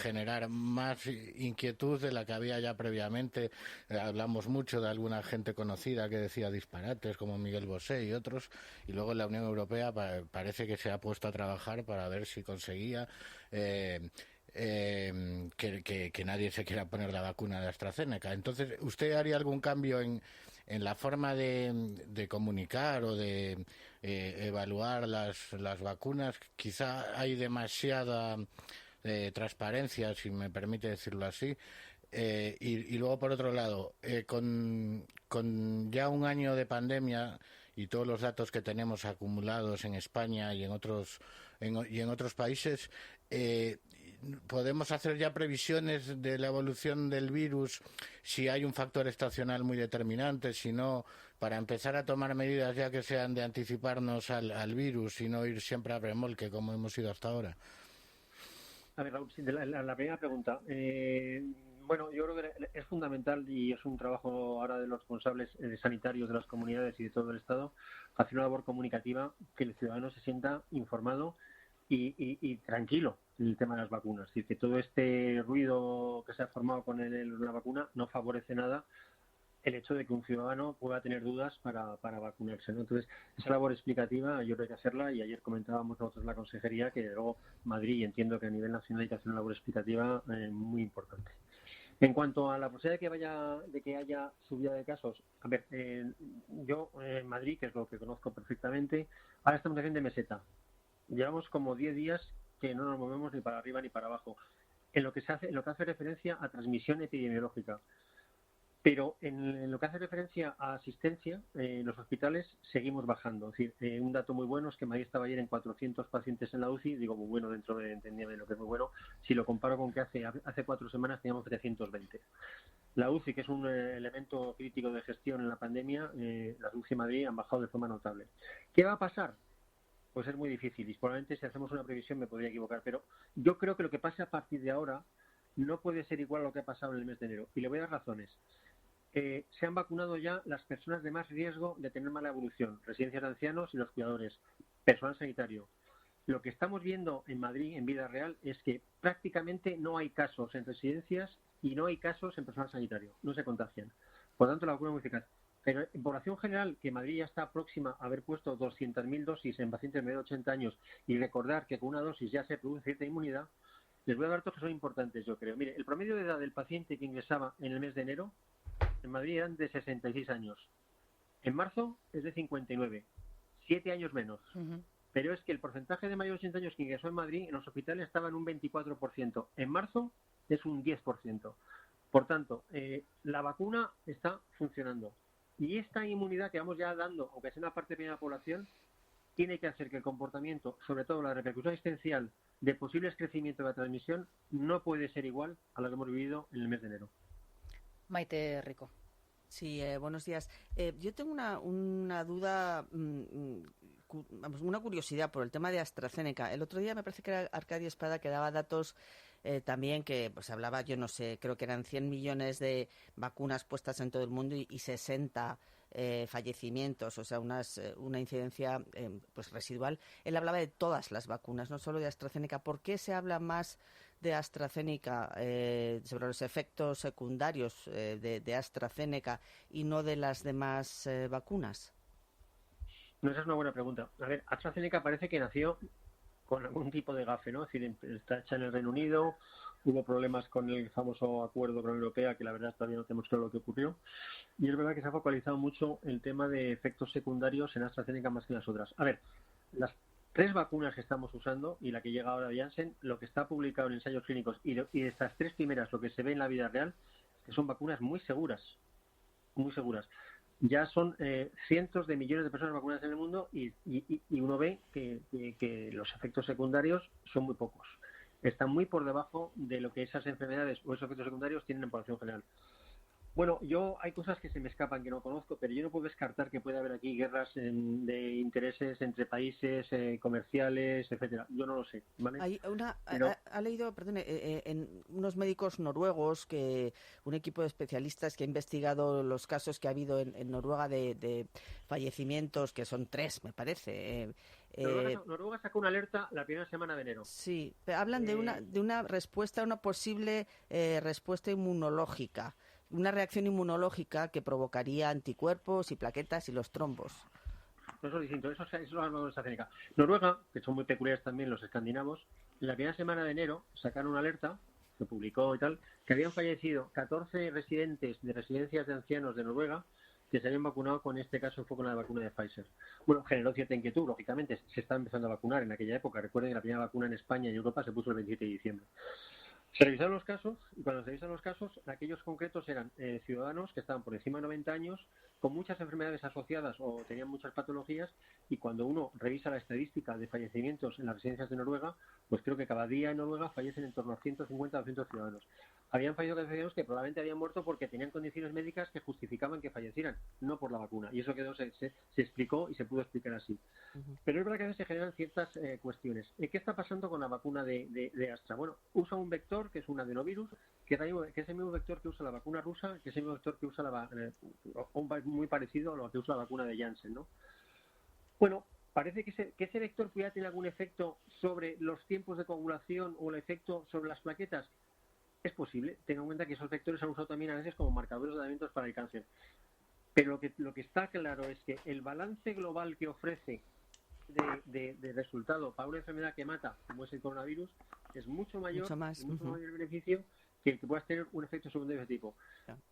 generar más inquietud de la que había ya previamente. Hablamos mucho de alguna gente conocida que decía disparates, como Miguel Bosé y otros, y luego la Unión Europea parece que se ha puesto a trabajar para ver si conseguía que nadie se quiera poner la vacuna de AstraZeneca. Entonces, ¿usted haría algún cambio en la forma de comunicar o de evaluar las vacunas? Quizá hay demasiada transparencia, si me permite decirlo así, y luego por otro lado, con ya un año de pandemia y todos los datos que tenemos acumulados en España y en otros países, podemos hacer ya previsiones de la evolución del virus, si hay un factor estacional muy determinante, si no, para empezar a tomar medidas ya que sean de anticiparnos al virus y no ir siempre a remolque como hemos ido hasta ahora. A ver, Raúl, la primera pregunta. Bueno, yo creo que es fundamental y es un trabajo ahora de los responsables sanitarios de las comunidades y de todo el Estado, hacer una labor comunicativa que el ciudadano se sienta informado y tranquilo en el tema de las vacunas. Es decir, que todo este ruido que se ha formado con la vacuna no favorece nada el hecho de que un ciudadano pueda tener dudas para vacunarse, ¿no? Entonces, esa labor explicativa yo creo que hay que hacerla, y ayer comentábamos nosotros en la consejería que luego Madrid, y entiendo que a nivel nacional hay que hacer una labor explicativa muy importante. En cuanto a la posibilidad de que haya subida de casos, a ver, yo en Madrid, que es lo que conozco perfectamente, ahora estamos en de meseta. Llevamos como 10 días que no nos movemos ni para arriba ni para abajo, en lo que hace referencia a transmisión epidemiológica. Pero en lo que hace referencia a asistencia, en los hospitales seguimos bajando. Es decir, un dato muy bueno es que Madrid estaba ayer en 400 pacientes en la UCI, digo muy bueno dentro de entendimiento de lo que es muy bueno, si lo comparo con que hace 4 semanas teníamos 320. La UCI, que es un elemento crítico de gestión en la pandemia, las UCI en Madrid han bajado de forma notable. ¿Qué va a pasar? Pues es muy difícil, y probablemente si hacemos una previsión me podría equivocar, pero yo creo que lo que pase a partir de ahora no puede ser igual a lo que ha pasado en el mes de enero, y le voy a dar razones. Se han vacunado ya las personas de más riesgo de tener mala evolución, residencias de ancianos y los cuidadores, personal sanitario. Lo que estamos viendo en Madrid, en vida real, es que prácticamente no hay casos en residencias y no hay casos en personal sanitario, no se contagian. Por tanto, la vacuna es muy eficaz. Pero en población general, que Madrid ya está próxima a haber puesto 200.000 dosis en pacientes de 80 años, y recordar que con una dosis ya se produce cierta inmunidad, les voy a dar datos que son importantes, yo creo. Mire, el promedio de edad del paciente que ingresaba en el mes de enero en Madrid eran de 66 años. En marzo es de 59, 7 años menos. Pero es que el porcentaje de mayores de 80 años que ingresó en Madrid, en los hospitales, estaba en un 24%. En marzo es un 10%. Por tanto, la vacuna está funcionando. Y esta inmunidad que vamos ya dando, aunque sea una parte pequeña de la población, tiene que hacer que el comportamiento, sobre todo la repercusión existencial de posibles crecimientos de la transmisión, no puede ser igual a lo que hemos vivido en el mes de enero. Maite Rico. Sí, buenos días. Yo tengo una duda, una curiosidad por el tema de AstraZeneca. El otro día me parece que era Arcadio Espada que daba datos también que pues hablaba, yo no sé, creo que eran 100 millones de vacunas puestas en todo el mundo y 60 fallecimientos, o sea, una incidencia pues residual. Él hablaba de todas las vacunas, no solo de AstraZeneca. ¿Por qué se habla más de AstraZeneca, sobre los efectos secundarios de AstraZeneca y no de las demás vacunas? No, esa es una buena pregunta. A ver, AstraZeneca parece que nació con algún tipo de gafe, ¿no? Es decir, está hecha en el Reino Unido, hubo problemas con el famoso acuerdo con la Unión Europea, que la verdad todavía no tenemos claro lo que ocurrió, y es verdad que se ha focalizado mucho el tema de efectos secundarios en AstraZeneca más que en las otras. A ver, las 3 vacunas que estamos usando y la que llega ahora de Janssen, lo que está publicado en ensayos clínicos y de estas 3 primeras, lo que se ve en la vida real, que son vacunas muy seguras, muy seguras. Ya son cientos de millones de personas vacunadas en el mundo y uno ve que los efectos secundarios son muy pocos. Están muy por debajo de lo que esas enfermedades o esos efectos secundarios tienen en población general. Bueno, hay cosas que se me escapan que no conozco, pero yo no puedo descartar que pueda haber aquí guerras de intereses entre países, comerciales, etcétera. Yo no lo sé, ¿vale? Ha leído, perdone, en unos médicos noruegos, que un equipo de especialistas que ha investigado los casos que ha habido en Noruega de fallecimientos, que son 3, me parece. Noruega sacó una alerta la primera semana de enero. Sí, hablan de una respuesta, una posible respuesta inmunológica. Una reacción inmunológica que provocaría anticuerpos y plaquetas y los trombos. Eso es distinto, eso es la AstraZeneca. Noruega, que son muy peculiares también los escandinavos, en la primera semana de enero sacaron una alerta, se publicó y tal, que habían fallecido 14 residentes de residencias de ancianos de Noruega que se habían vacunado con este caso fue con la vacuna de Pfizer. Bueno, generó cierta inquietud, lógicamente, se estaba empezando a vacunar en aquella época. Recuerden que la primera vacuna en España y Europa se puso el 27 de diciembre. Se revisaron los casos y cuando se revisan los casos, aquellos concretos eran ciudadanos que estaban por encima de 90 años con muchas enfermedades asociadas o tenían muchas patologías, y cuando uno revisa la estadística de fallecimientos en las residencias de Noruega, pues creo que cada día en Noruega fallecen en torno a 150 o 200 ciudadanos. Habían fallecido ciudadanos que probablemente habían muerto porque tenían condiciones médicas que justificaban que fallecieran, no por la vacuna. Y eso se explicó y se pudo explicar así. Pero es verdad que a veces se generan ciertas cuestiones. ¿Qué está pasando con la vacuna de Astra? Bueno, usa un vector que es un adenovirus, que es el mismo vector que usa la vacuna rusa, que es el mismo vector que usa muy parecido a lo que usa la vacuna de Janssen, ¿no? Bueno, parece que ese vector pudiera tener algún efecto sobre los tiempos de coagulación o el efecto sobre las plaquetas. Es posible. Tenga en cuenta que esos vectores se han usado también a veces como marcadores de tratamientos para el cáncer. Pero lo que está claro es que el balance global que ofrece de resultado para una enfermedad que mata, como es el coronavirus, es mucho mayor, mayor beneficio que el que puedas tener un efecto secundario de ese tipo.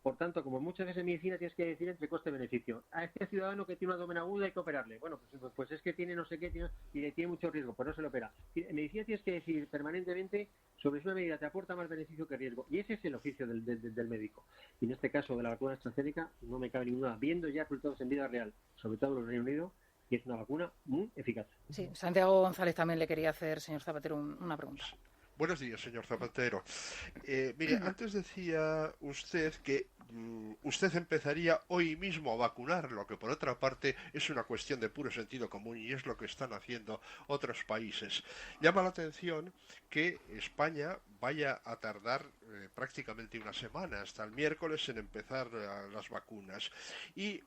Por tanto, como muchas veces en medicina tienes que decir entre coste y beneficio. A este ciudadano que tiene un abdomen agudo hay que operarle. Bueno, pues es que tiene no sé qué y tiene mucho riesgo, por eso se le opera. En medicina tienes que decir permanentemente sobre si una medida te aporta más beneficio que riesgo. Y ese es el oficio del médico. Y en este caso de la vacuna AstraZeneca no me cabe ninguna duda. Viendo ya resultados en vida real, sobre todo en el Reino Unido, y es una vacuna muy eficaz. Sí, Santiago González también le quería hacer, señor Zapatero, una pregunta. Buenos días, señor Zapatero. Mire, antes decía usted que usted empezaría hoy mismo a vacunar, lo que por otra parte es una cuestión de puro sentido común y es lo que están haciendo otros países. Llama la atención que España vaya a tardar prácticamente una semana, hasta el miércoles, en empezar las vacunas. Y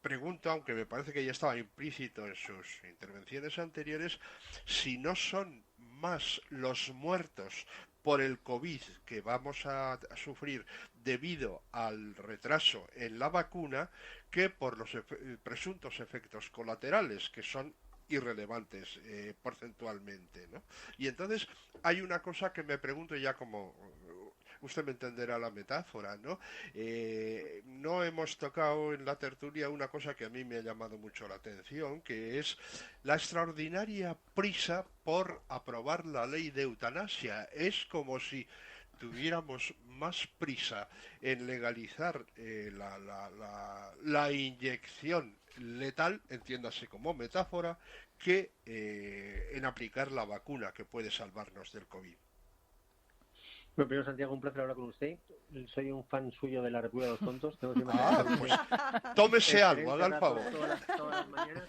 pregunto, aunque me parece que ya estaba implícito en sus intervenciones anteriores, si no son más los muertos por el COVID que vamos a sufrir debido al retraso en la vacuna que por los presuntos efectos colaterales, que son irrelevantes porcentualmente, ¿no? Y entonces hay una cosa que me pregunto ya, como usted me entenderá la metáfora, ¿no? no hemos tocado en la tertulia una cosa que a mí me ha llamado mucho la atención, que es la extraordinaria prisa por aprobar la ley de eutanasia. Es como si tuviéramos más prisa en legalizar la inyección letal, entiéndase como metáfora, que en aplicar la vacuna que puede salvarnos del COVID. Bueno, primero, Santiago, un placer hablar con usted. Soy un fan suyo de la República de los Tontos. Pues tómese algo, haga el favor. Todas las mañanas.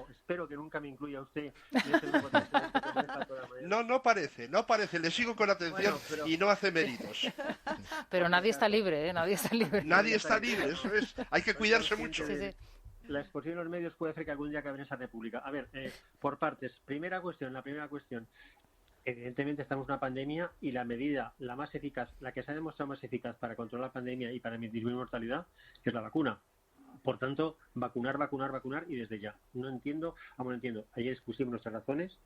Espero que nunca me incluya usted en este grupo de No parece. Le sigo con atención, y no hace méritos. Pero nadie está libre, ¿eh? Nadie está libre. Nadie está libre, eso es. Hay que cuidarse mucho. Sí. La exposición en los medios puede hacer que algún día acabe en esa república. A ver, por partes. La primera cuestión. Evidentemente estamos en una pandemia y la medida, la más eficaz, la que se ha demostrado más eficaz para controlar la pandemia y para disminuir mortalidad, es la vacuna. Por tanto, vacunar y desde ya. No entiendo. Ayer expusimos nuestras razones,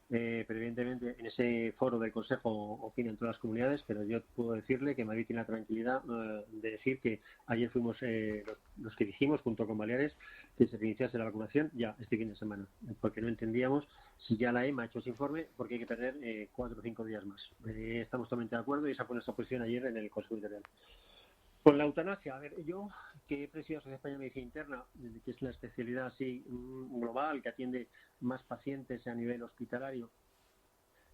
pero evidentemente en ese foro del Consejo opinan todas las comunidades, pero yo puedo decirle que Madrid tiene la tranquilidad de decir que ayer fuimos los que dijimos, junto con Baleares, que se iniciase la vacunación ya este fin de semana, porque no entendíamos si ya la EMA ha hecho ese informe, porque hay que perder 4 o 5 días más. Estamos totalmente de acuerdo y esa fue nuestra posición ayer en el Consejo Interior. Con la eutanasia, a ver, yo que he presidido la Sociedad Española de Medicina Interna, que es la especialidad así global que atiende más pacientes a nivel hospitalario,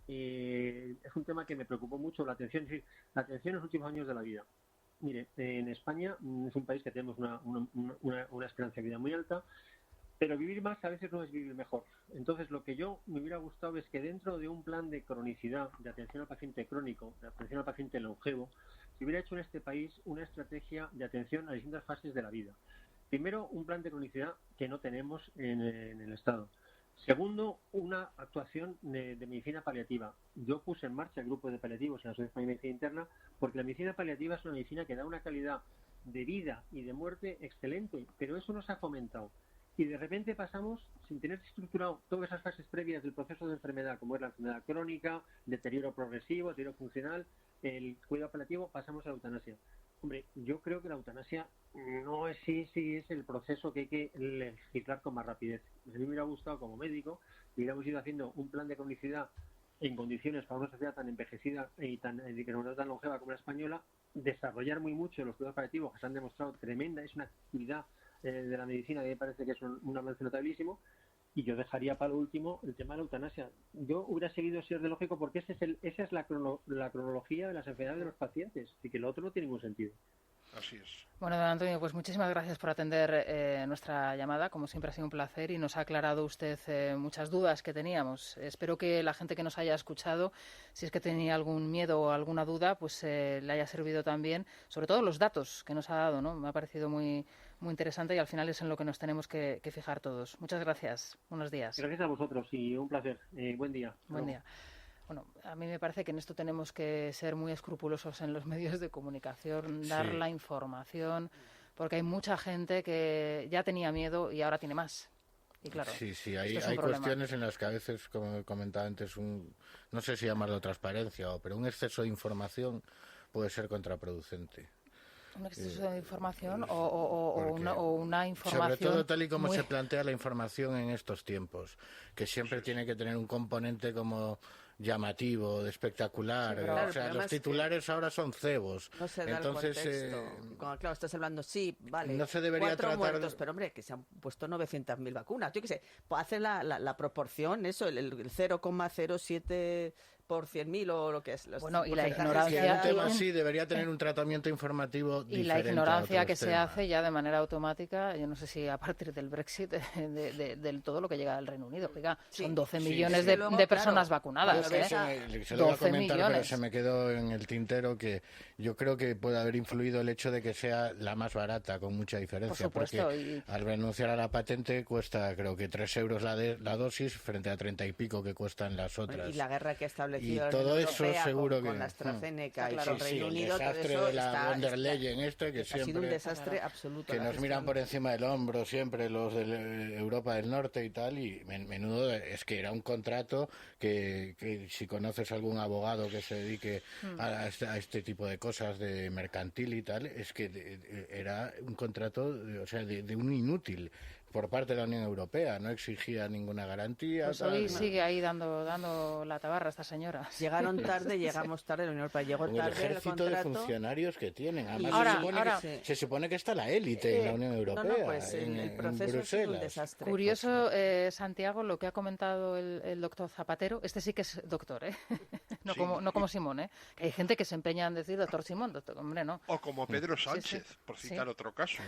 es un tema que me preocupó mucho, la atención en los últimos años de la vida. Mire, en España es un país que tenemos una esperanza de vida muy alta, pero vivir más a veces no es vivir mejor. Entonces, lo que yo me hubiera gustado es que dentro de un plan de cronicidad, de atención al paciente crónico, de atención al paciente longevo, se hubiera hecho en este país una estrategia de atención a distintas fases de la vida. Primero, un plan de cronicidad que no tenemos en el Estado. Segundo, una actuación de medicina paliativa. Yo puse en marcha el grupo de paliativos en la Sociedad Española de Medicina Interna porque la medicina paliativa es una medicina que da una calidad de vida y de muerte excelente, pero eso no se ha fomentado. Y de repente pasamos, sin tener estructurado todas esas fases previas del proceso de enfermedad, como es la enfermedad crónica, deterioro progresivo, deterioro funcional, el cuidado paliativo, pasamos a la eutanasia. Hombre, yo creo que la eutanasia no es es el proceso que hay que legislar con más rapidez. A mí me hubiera gustado, como médico, que hubiéramos ido haciendo un plan de cronicidad en condiciones para una sociedad tan envejecida y tan longeva como la española, desarrollar muy mucho los cuidados paliativos que se han demostrado tremenda, es una actividad de la medicina que me parece que es un avance notabilísimo, y yo dejaría para lo último el tema de la eutanasia. Yo hubiera seguido ese orden lógico porque esa es la cronología de las enfermedades de los pacientes, y que lo otro no tiene ningún sentido. Así es. Bueno, don Antonio, pues muchísimas gracias por atender nuestra llamada. Como siempre ha sido un placer y nos ha aclarado usted muchas dudas que teníamos. Espero que la gente que nos haya escuchado, si es que tenía algún miedo o alguna duda, pues le haya servido también, sobre todo los datos que nos ha dado, ¿no? Me ha parecido muy interesante y al final es en lo que nos tenemos que fijar todos. Muchas gracias. Buenos días. Gracias a vosotros y un placer. Buen día. Buen día. Bueno, a mí me parece que en esto tenemos que ser muy escrupulosos en los medios de comunicación, dar la información, porque hay mucha gente que ya tenía miedo y ahora tiene más. Y claro, sí, hay cuestiones en las que a veces, como comentaba antes, no sé si llamarlo transparencia, pero un exceso de información puede ser contraproducente. Un exceso de información o una información. Sobre todo tal y como se plantea la información en estos tiempos, que siempre tiene que tener un componente como llamativo, de espectacular. Sí, claro, o sea, los titulares ahora son cebos. No se da entonces, el contexto. Claro, estás hablando, vale. No se debería 4 tratar muertos, pero hombre, que se han puesto 900.000 vacunas. Yo qué sé, pues hace la proporción, eso, el 0,07 por 100.000 o lo que es. Bueno, y la ignorancia. Un tema así debería tener un tratamiento informativo diferente. Y la ignorancia que se hace ya de manera automática, yo no sé si a partir del Brexit, de todo lo que llega al Reino Unido. Oiga, son 12 millones de personas vacunadas. Se lo voy a comentar, pero se me quedó en el tintero que yo creo que puede haber influido el hecho de que sea la más barata, con mucha diferencia. Por supuesto, porque al renunciar a la patente cuesta, creo que 3 euros la dosis frente a 30 y pico que cuestan las otras. Y la guerra que establece ofreció y todo Unión eso Europea seguro con que la AstraZeneca y sí, con Reino Unido, el desastre todo eso de la von der Leyen que ha siempre sido un desastre absoluto. que nos miran por encima del hombro siempre los de Europa del Norte y tal, y menudo es que era un contrato que si conoces algún abogado que se dedique a este tipo de cosas de mercantil y tal, es que era un contrato, o sea, de un inútil por parte de la Unión Europea, no exigía ninguna garantía. Pues hoy sigue ahí dando la tabarra esta señora. Llegaron tarde, llegamos tarde, la Unión Europea llegó Con tarde. el ejército de funcionarios que tienen. Además, ahora, se supone que está la élite en la Unión Europea, pues el proceso en Bruselas. es un desastre. Curioso, Santiago, lo que ha comentado el doctor Zapatero. Este sí que es doctor, ¿eh? No, sí. no como Simón, ¿eh? Hay gente que se empeña en decir doctor Simón, doctor, hombre, no. O como Pedro Sánchez, por citar otro caso.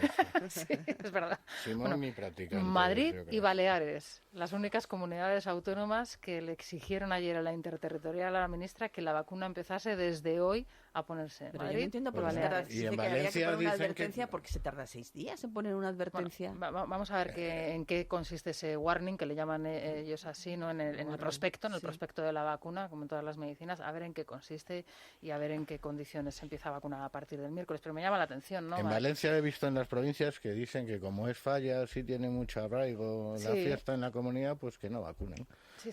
Sí, es verdad. Simón mi practicante. Madrid y Baleares, las únicas comunidades autónomas que le exigieron ayer a la interterritorial a la ministra que la vacuna empezase desde hoy a ponerse. Pero yo no entiendo por qué y en Valencia habría que poner una advertencia porque se tarda 6 días en poner una advertencia. Bueno, vamos a ver en qué consiste ese warning, que le llaman ellos así, ¿no? En el prospecto, prospecto de la vacuna, como en todas las medicinas, a ver en qué consiste y a ver en qué condiciones se empieza a vacunar a partir del miércoles. Pero me llama la atención, ¿no? En Valencia he visto en las provincias que dicen que como es falla, sí tiene mucho arraigo la fiesta en la comunidad, pues que no vacunen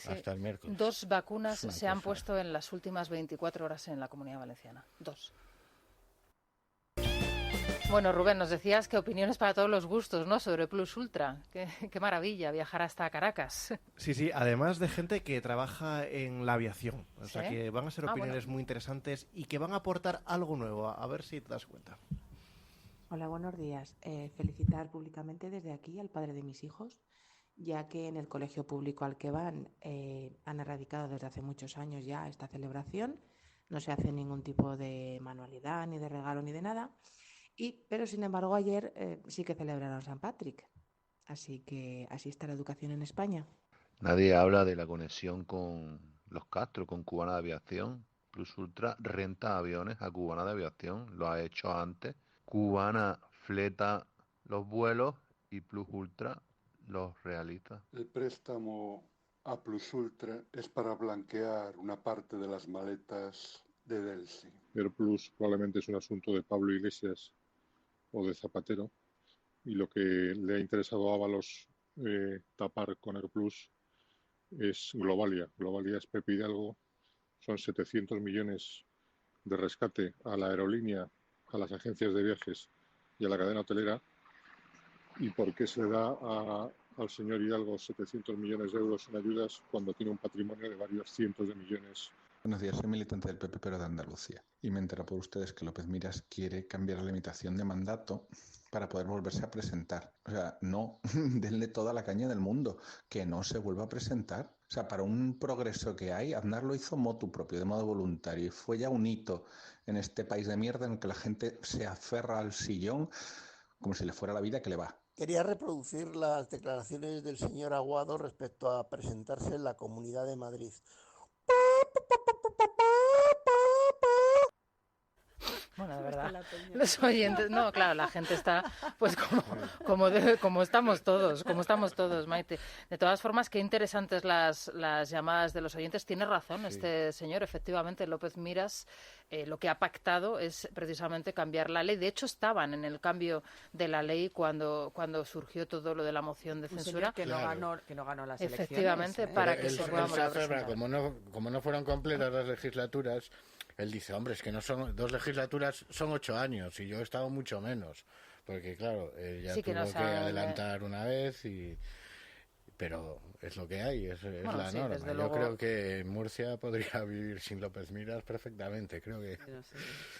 hasta el miércoles. 2 vacunas se han puesto en las últimas 24 horas en la Comunidad Valenciana. 2. Bueno, Rubén, nos decías que opiniones para todos los gustos, ¿no? Sobre Plus Ultra. Qué maravilla viajar hasta Caracas. Sí, además de gente que trabaja en la aviación. O sea, que van a ser opiniones muy interesantes y que van a aportar algo nuevo. A ver si te das cuenta. Hola, buenos días. Felicitar públicamente desde aquí al padre de mis hijos, ya que en el colegio público al que van han erradicado desde hace muchos años ya esta celebración. No se hace ningún tipo de manualidad, ni de regalo, ni de nada. Pero, sin embargo, ayer sí que celebraron San Patrick. Así que así está la educación en España. Nadie habla de la conexión con los Castro, con Cubana de Aviación. Plus Ultra renta aviones a Cubana de Aviación. Lo ha hecho antes. Cubana fleta los vuelos y Plus Ultra los realiza. El préstamo a Plus Ultra es para blanquear una parte de las maletas de Delsi. Airplus probablemente es un asunto de Pablo Iglesias o de Zapatero, y lo que le ha interesado a Ábalos tapar con Airplus es Globalia. Globalia es Pepe Hidalgo, son 700 millones de rescate a la aerolínea, a las agencias de viajes y a la cadena hotelera. ¿Y por qué se da al señor Hidalgo 700 millones de euros en ayudas cuando tiene un patrimonio de varios cientos de millones? Buenos días, soy militante del PP, pero de Andalucía. Y me entero por ustedes que López Miras quiere cambiar la limitación de mandato para poder volverse a presentar. O sea, no, denle toda la caña del mundo, que no se vuelva a presentar. O sea, para un progreso que hay, Aznar lo hizo motu propio, de modo voluntario, y fue ya un hito en este país de mierda en el que la gente se aferra al sillón como si le fuera la vida que le va. Quería reproducir las declaraciones del señor Aguado respecto a presentarse en la Comunidad de Madrid. Bueno, de verdad, los oyentes, no, claro, la gente está pues como estamos todos, Maite. De todas formas, qué interesantes las llamadas de los oyentes. Tiene razón este señor, efectivamente, López Miras, lo que ha pactado es precisamente cambiar la ley. De hecho, estaban en el cambio de la ley cuando surgió todo lo de la moción de censura. Que no ganó las elecciones. Efectivamente, para que se pueda presentar. Como no fueron completas las legislaturas, él dice, hombre, es que no son 2 legislaturas, son 8 años, y yo he estado mucho menos, porque claro, ya tuvo que adelantar una vez, pero es lo que hay, es la norma. Yo creo que Murcia podría vivir sin López Miras perfectamente, creo que...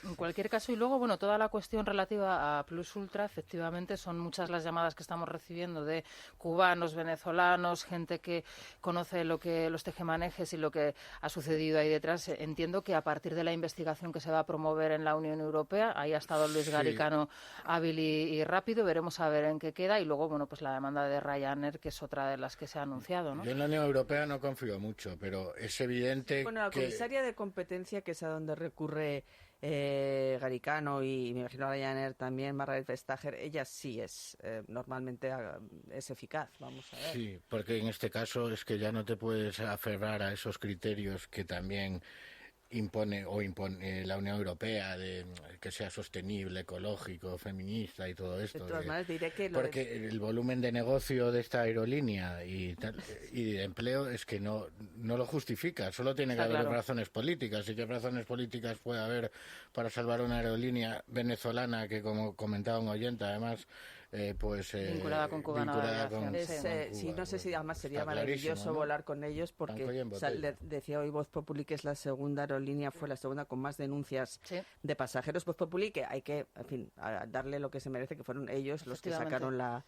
En cualquier caso, y luego, bueno, toda la cuestión relativa a Plus Ultra, efectivamente, son muchas las llamadas que estamos recibiendo de cubanos, venezolanos, gente que conoce los tejemanejes y lo que ha sucedido ahí detrás. Entiendo que a partir de la investigación que se va a promover en la Unión Europea, ahí ha estado Luis Garicano hábil y rápido, veremos a ver en qué queda, y luego, bueno, pues la demanda de Ryanair, que es otra de las que se ha anunciado, ¿no? Yo en la Unión Europea no confío mucho, pero es evidente la comisaria de competencia, que es a donde recurre Garicano y me imagino Ryanair también, Margaret Vestager, ella sí es normalmente es eficaz, vamos a ver. Sí, porque en este caso es que ya no te puedes aferrar a esos criterios que también impone la Unión Europea, de que sea sostenible, ecológico, feminista y todo esto. De todas maneras, diré que porque el volumen de negocio de esta aerolínea y de empleo es que no lo justifica. Solo tiene que haber razones políticas. ¿Y qué razones políticas puede haber para salvar una aerolínea venezolana que, como comentaba un oyente, además vinculada con Cuba? Sí, no sé si además sería maravilloso, ¿no?, volar con ellos, porque decía hoy Voz Populi que es la segunda aerolínea, fue la segunda con más denuncias de pasajeros. Voz Populi, que hay que, en fin, darle lo que se merece, que fueron ellos los que sacaron la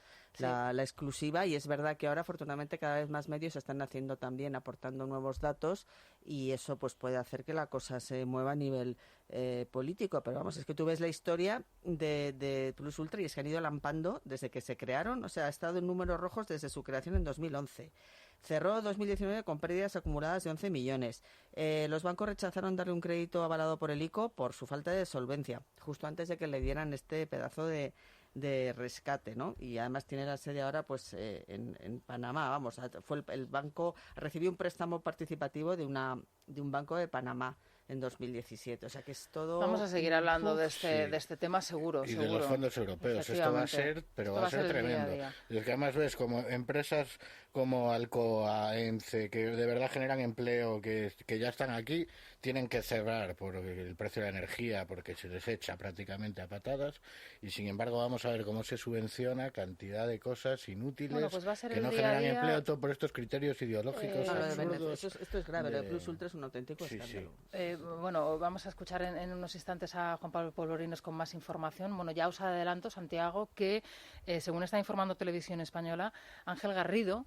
exclusiva, y es verdad que ahora afortunadamente cada vez más medios están haciendo también, aportando nuevos datos, y eso pues puede hacer que la cosa se mueva a nivel político. Pero vamos, es que tú ves la historia de Plus Ultra y es que han ido lampando desde que se crearon, o sea, ha estado en números rojos desde su creación en 2011. Cerró 2019 con pérdidas acumuladas de 11 millones. Los bancos rechazaron darle un crédito avalado por el ICO por su falta de solvencia, justo antes de que le dieran este pedazo de rescate, ¿no? Y además tiene la sede ahora pues en Panamá. Vamos, fue el banco, recibió un préstamo participativo de un banco de Panamá en 2017, o sea que es todo... Vamos a seguir hablando de este tema seguro. De los fondos europeos, esto va a ser, pero va a ser tremendo. Día. Y es que además ves como empresas como Alcoa, ENCE, que de verdad generan empleo, que ya están aquí, tienen que cerrar por el precio de la energía, porque se les echa prácticamente a patadas, y sin embargo vamos a ver cómo se subvenciona cantidad de cosas inútiles, pues va a ser que no generan empleo, todo por estos criterios ideológicos absurdos. Esto es grave, lo de Plus Ultra es un auténtico escándalo. Bueno, vamos a escuchar en unos instantes a Juan Pablo Polvorinos con más información. Bueno, ya os adelanto, Santiago, que según está informando Televisión Española, Ángel Garrido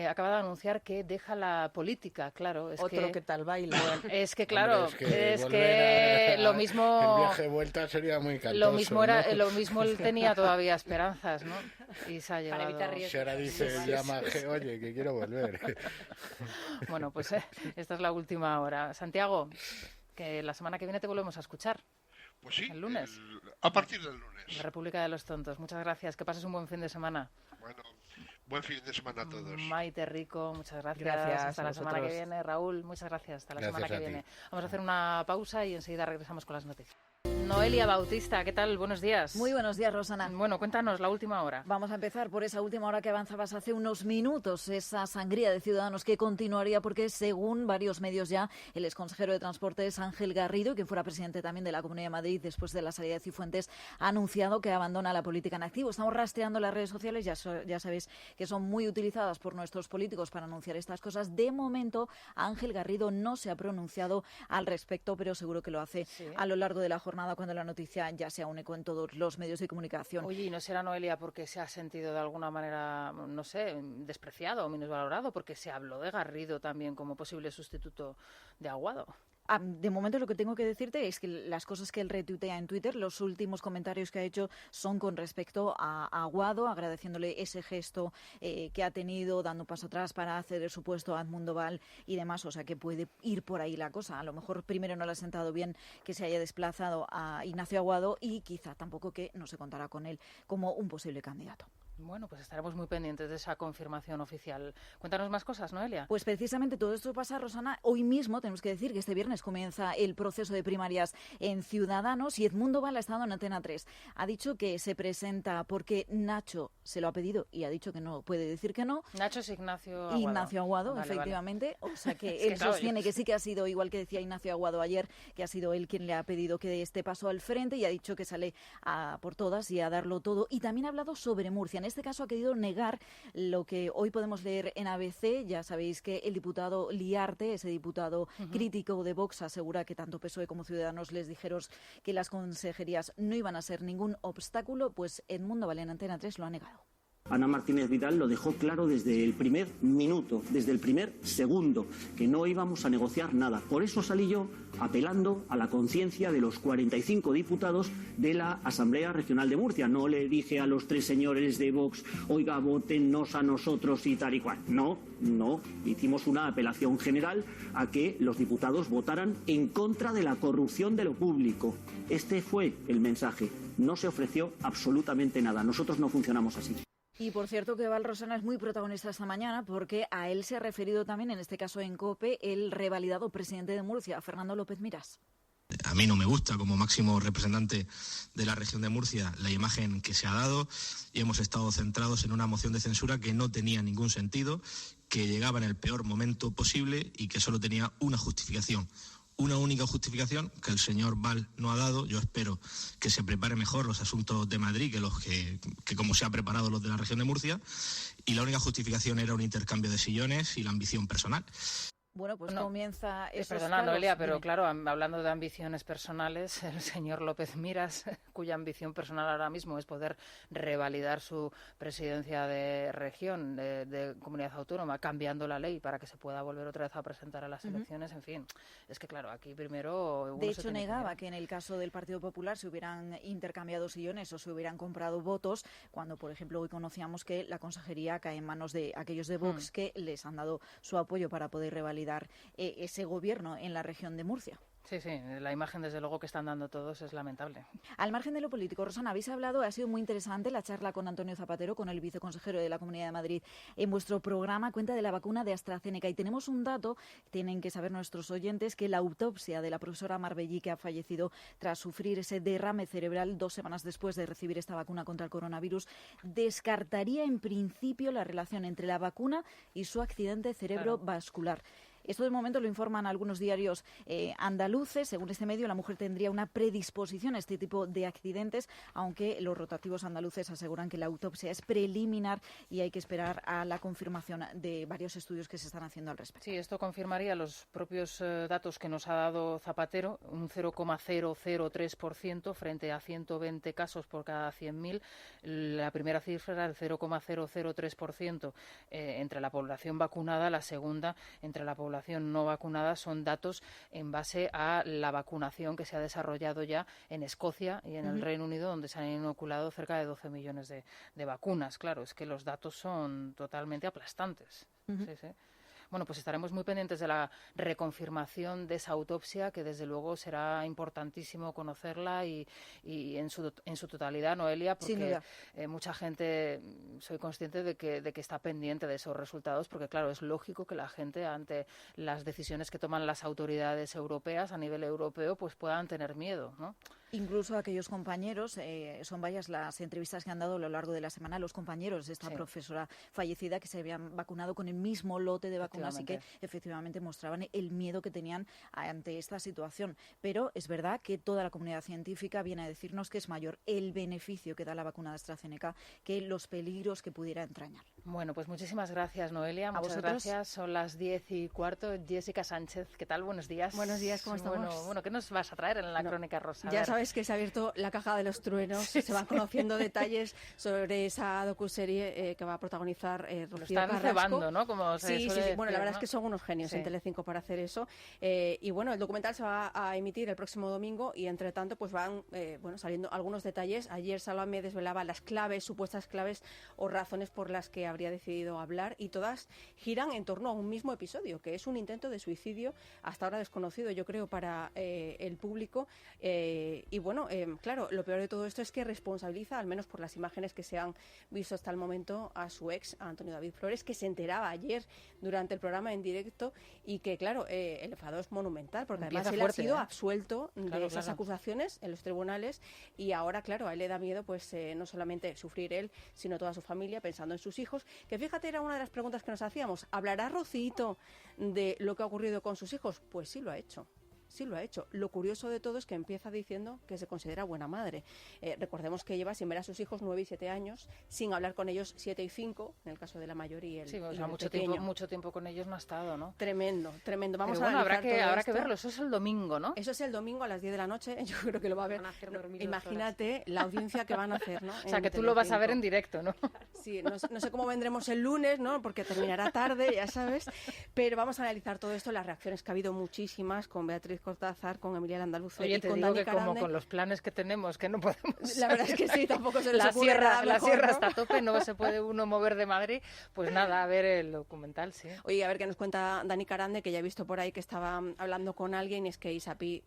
acaba de anunciar que deja la política, claro. Que tal baila. Bueno, es que claro, es que lo mismo... El viaje de vuelta sería muy cantoso, lo mismo era, ¿no? Lo mismo él tenía todavía esperanzas, ¿no? Y se ha llevado... Para evitar riesgos. Si ahora dice, llama, oye, que quiero volver. Bueno, pues esta es la última hora. Santiago, que la semana que viene te volvemos a escuchar. Pues sí. El lunes. A partir del lunes. La República de los Tontos. Muchas gracias. Que pases un buen fin de semana. Bueno, buen fin de semana a todos. Maite Rico, muchas gracias. Hasta la semana que viene. Raúl, muchas gracias. Hasta la semana que viene. Vamos a hacer una pausa y enseguida regresamos con las noticias. Noelia Bautista, ¿qué tal? Buenos días. Muy buenos días, Rosana. Bueno, cuéntanos la última hora. Vamos a empezar por esa última hora que avanzabas hace unos minutos, esa sangría de Ciudadanos que continuaría porque, según varios medios ya, el exconsejero de Transportes, Ángel Garrido, quien fuera presidente también de la Comunidad de Madrid después de la salida de Cifuentes, ha anunciado que abandona la política en activo. Estamos rastreando las redes sociales, ya sabéis que son muy utilizadas por nuestros políticos para anunciar estas cosas. De momento, Ángel Garrido no se ha pronunciado al respecto, pero seguro que lo hace a lo largo de la jornada cuando la noticia ya sea un eco en todos los medios de comunicación. Oye, ¿y no será, Noelia, porque se ha sentido de alguna manera, no sé, despreciado o minusvalorado? Porque se habló de Garrido también como posible sustituto de Aguado. De momento lo que tengo que decirte es que las cosas que él retuitea en Twitter, los últimos comentarios que ha hecho son con respecto a Aguado, agradeciéndole ese gesto que ha tenido, dando paso atrás para ceder su puesto a Edmundo Val y demás, o sea que puede ir por ahí la cosa. A lo mejor primero no le ha sentado bien que se haya desplazado a Ignacio Aguado y quizá tampoco que no se contará con él como un posible candidato. Bueno, pues estaremos muy pendientes de esa confirmación oficial. Cuéntanos más cosas, Noelia. Pues precisamente todo esto pasa, Rosana. Hoy mismo tenemos que decir que este viernes comienza el proceso de primarias en Ciudadanos y Edmundo Val ha estado en Antena 3. Ha dicho que se presenta porque Nacho se lo ha pedido y ha dicho que no puede decir que no. Nacho es Ignacio Aguado. Ignacio Aguado, vale, efectivamente. Vale. O sea que él sostiene que sí que ha sido, igual que decía Ignacio Aguado ayer, que ha sido él quien le ha pedido que dé este paso al frente y ha dicho que sale a por todas y a darlo todo. Y también ha hablado sobre Murcia. En este caso ha querido negar lo que hoy podemos leer en ABC. Ya sabéis que el diputado Liarte, ese diputado crítico de Vox, asegura que tanto PSOE como Ciudadanos les dijeron que las consejerías no iban a ser ningún obstáculo, pues Edmundo Val en Antena 3 lo ha negado. Ana Martínez Vidal lo dejó claro desde el primer minuto, desde el primer segundo, que no íbamos a negociar nada. Por eso salí yo apelando a la conciencia de los 45 diputados de la Asamblea Regional de Murcia. No le dije a los 3 señores de Vox, oiga, vótennos a nosotros y tal y cual. No. Hicimos una apelación general a que los diputados votaran en contra de la corrupción de lo público. Este fue el mensaje. No se ofreció absolutamente nada. Nosotros no funcionamos así. Y por cierto que Val Rosana es muy protagonista esta mañana porque a él se ha referido también, en este caso en COPE, el revalidado presidente de Murcia, Fernando López Miras. A mí no me gusta, como máximo representante de la región de Murcia, la imagen que se ha dado, y hemos estado centrados en una moción de censura que no tenía ningún sentido, que llegaba en el peor momento posible y que solo tenía una justificación. Una única justificación que el señor Val no ha dado. Yo espero que se prepare mejor los asuntos de Madrid que los que como se ha preparado los de la región de Murcia, y la única justificación era un intercambio de sillones y la ambición personal. Bueno, pues comienza esos Perdona, Noelia, pero claro, hablando de ambiciones personales, el señor López Miras, cuya ambición personal ahora mismo es poder revalidar su presidencia de región, de comunidad autónoma, cambiando la ley para que se pueda volver otra vez a presentar a las elecciones, en fin. Es que claro, aquí primero... De hecho, negaba que en el caso del Partido Popular se hubieran intercambiado sillones o se hubieran comprado votos, cuando, por ejemplo, hoy conocíamos que la consejería cae en manos de aquellos de Vox que les han dado su apoyo para poder revalidar ese gobierno en la región de Murcia. Sí, la imagen desde luego que están dando todos es lamentable. Al margen de lo político, Rosana, habéis hablado, ha sido muy interesante la charla con Antonio Zapatero, con el viceconsejero de la Comunidad de Madrid. En vuestro programa cuenta de la vacuna de AstraZeneca y tenemos un dato, tienen que saber nuestros oyentes, que la autopsia de la profesora Marbellí, que ha fallecido tras sufrir ese derrame cerebral 2 semanas después de recibir esta vacuna contra el coronavirus, descartaría en principio la relación entre la vacuna y su accidente cerebrovascular. Esto de momento lo informan algunos diarios andaluces. Según este medio, la mujer tendría una predisposición a este tipo de accidentes, aunque los rotativos andaluces aseguran que la autopsia es preliminar y hay que esperar a la confirmación de varios estudios que se están haciendo al respecto. Sí, esto confirmaría los propios datos que nos ha dado Zapatero, un 0,003% frente a 120 casos por cada 100.000. La primera cifra era el 0,003% entre la población vacunada, la segunda entre la población no vacunada. Son datos en base a la vacunación que se ha desarrollado ya en Escocia y en el Reino Unido, donde se han inoculado cerca de 12 millones de vacunas. Claro, es que los datos son totalmente aplastantes. Sí. Bueno, pues estaremos muy pendientes de la reconfirmación de esa autopsia, que desde luego será importantísimo conocerla y en su totalidad, Noelia, porque mucha gente, soy consciente de que está pendiente de esos resultados, porque claro, es lógico que la gente, ante las decisiones que toman las autoridades europeas a nivel europeo, pues puedan tener miedo, ¿no? Incluso aquellos compañeros, son varias las entrevistas que han dado a lo largo de la semana los compañeros de esta profesora fallecida, que se habían vacunado con el mismo lote de vacunas y que efectivamente mostraban el miedo que tenían ante esta situación. Pero es verdad que toda la comunidad científica viene a decirnos que es mayor el beneficio que da la vacuna de AstraZeneca que los peligros que pudiera entrañar. Bueno, pues muchísimas gracias, Noelia. Muchas gracias. Son las 10:15. Jessica Sánchez, ¿qué tal? Buenos días. Buenos días, ¿cómo estamos? Bueno, ¿qué nos vas a traer en la Crónica Rosa? Ya sabes que se ha abierto la caja de los truenos, se van conociendo detalles sobre esa docuserie que va a protagonizar Rocío Carrasco. Lo están cebando, ¿no? Como se suele decir, bueno, la verdad es que son unos genios en Telecinco para hacer eso. Y bueno, el documental se va a emitir el próximo domingo y entre tanto pues van saliendo algunos detalles. Ayer Salame desvelaba las claves, supuestas claves o razones por las que habría decidido hablar, y todas giran en torno a un mismo episodio, que es un intento de suicidio hasta ahora desconocido, yo creo, para el público. Y bueno, claro, lo peor de todo esto es que responsabiliza, al menos por las imágenes que se han visto hasta el momento, a su ex, a Antonio David Flores, que se enteraba ayer durante el programa en directo y que, claro, el enfado es monumental, porque además él ha sido absuelto de esas acusaciones en los tribunales y ahora, claro, a él le da miedo pues no solamente sufrir él, sino toda su familia, pensando en sus hijos, que fíjate, era una de las preguntas que nos hacíamos. ¿Hablará Rocito de lo que ha ocurrido con sus hijos? Pues sí lo ha hecho. sí lo ha hecho. Lo curioso de todo es que empieza diciendo que se considera buena madre. Recordemos que lleva sin ver a sus hijos 9 y 7 años, sin hablar con ellos 7 y 5, en el caso de la mayor y el, sí, o y sea, el mucho tiempo con ellos no ha estado, ¿no? Tremendo. Vamos Pero a habrá analizar que verlo. Eso es el domingo, ¿no? Eso es el domingo a las 10 de la noche. Yo creo que lo va a ver. Imagínate la audiencia que van a hacer, ¿no? O sea, que tú lo vas a ver en directo, ¿no? Sí, no sé cómo vendremos el lunes, ¿no? Porque terminará tarde, ya sabes. Pero vamos a analizar todo esto, las reacciones que ha habido muchísimas con Beatriz Cortázar, con Emilia Landaluce y con Dani Carande. Como con los planes que tenemos, que no podemos... La verdad es que sí, tampoco se les la ocurre sierra, nada mejor, la sierra ¿no? está a tope, no se puede uno mover de Madrid. Pues nada, a ver el documental, sí. Oye, a ver qué nos cuenta Dani Carande, que ya he visto por ahí que estaba hablando con alguien, y es que Isapi,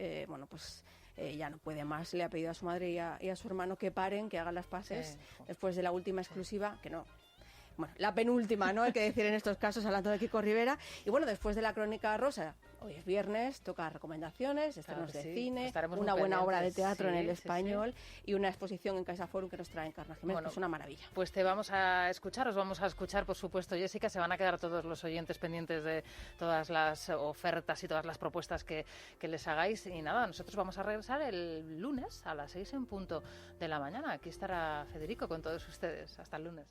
ya no puede más. Le ha pedido a su madre y a su hermano que paren, que hagan las paces después de la última exclusiva, que no. Bueno, la penúltima, ¿no? Hay que decir en estos casos, hablando de Kiko Rivera. Y bueno, después de la Crónica Rosa, hoy es viernes, toca recomendaciones, estrenos de cine, una buena obra de teatro en el Español y una exposición en CaixaForum que nos trae Encarna Jiménez, que es una maravilla. Pues os vamos a escuchar, por supuesto, Jessica. Se van a quedar todos los oyentes pendientes de todas las ofertas y todas las propuestas que les hagáis. Y nada, nosotros vamos a regresar el lunes a las 6 en punto de la mañana. Aquí estará Federico con todos ustedes. Hasta el lunes.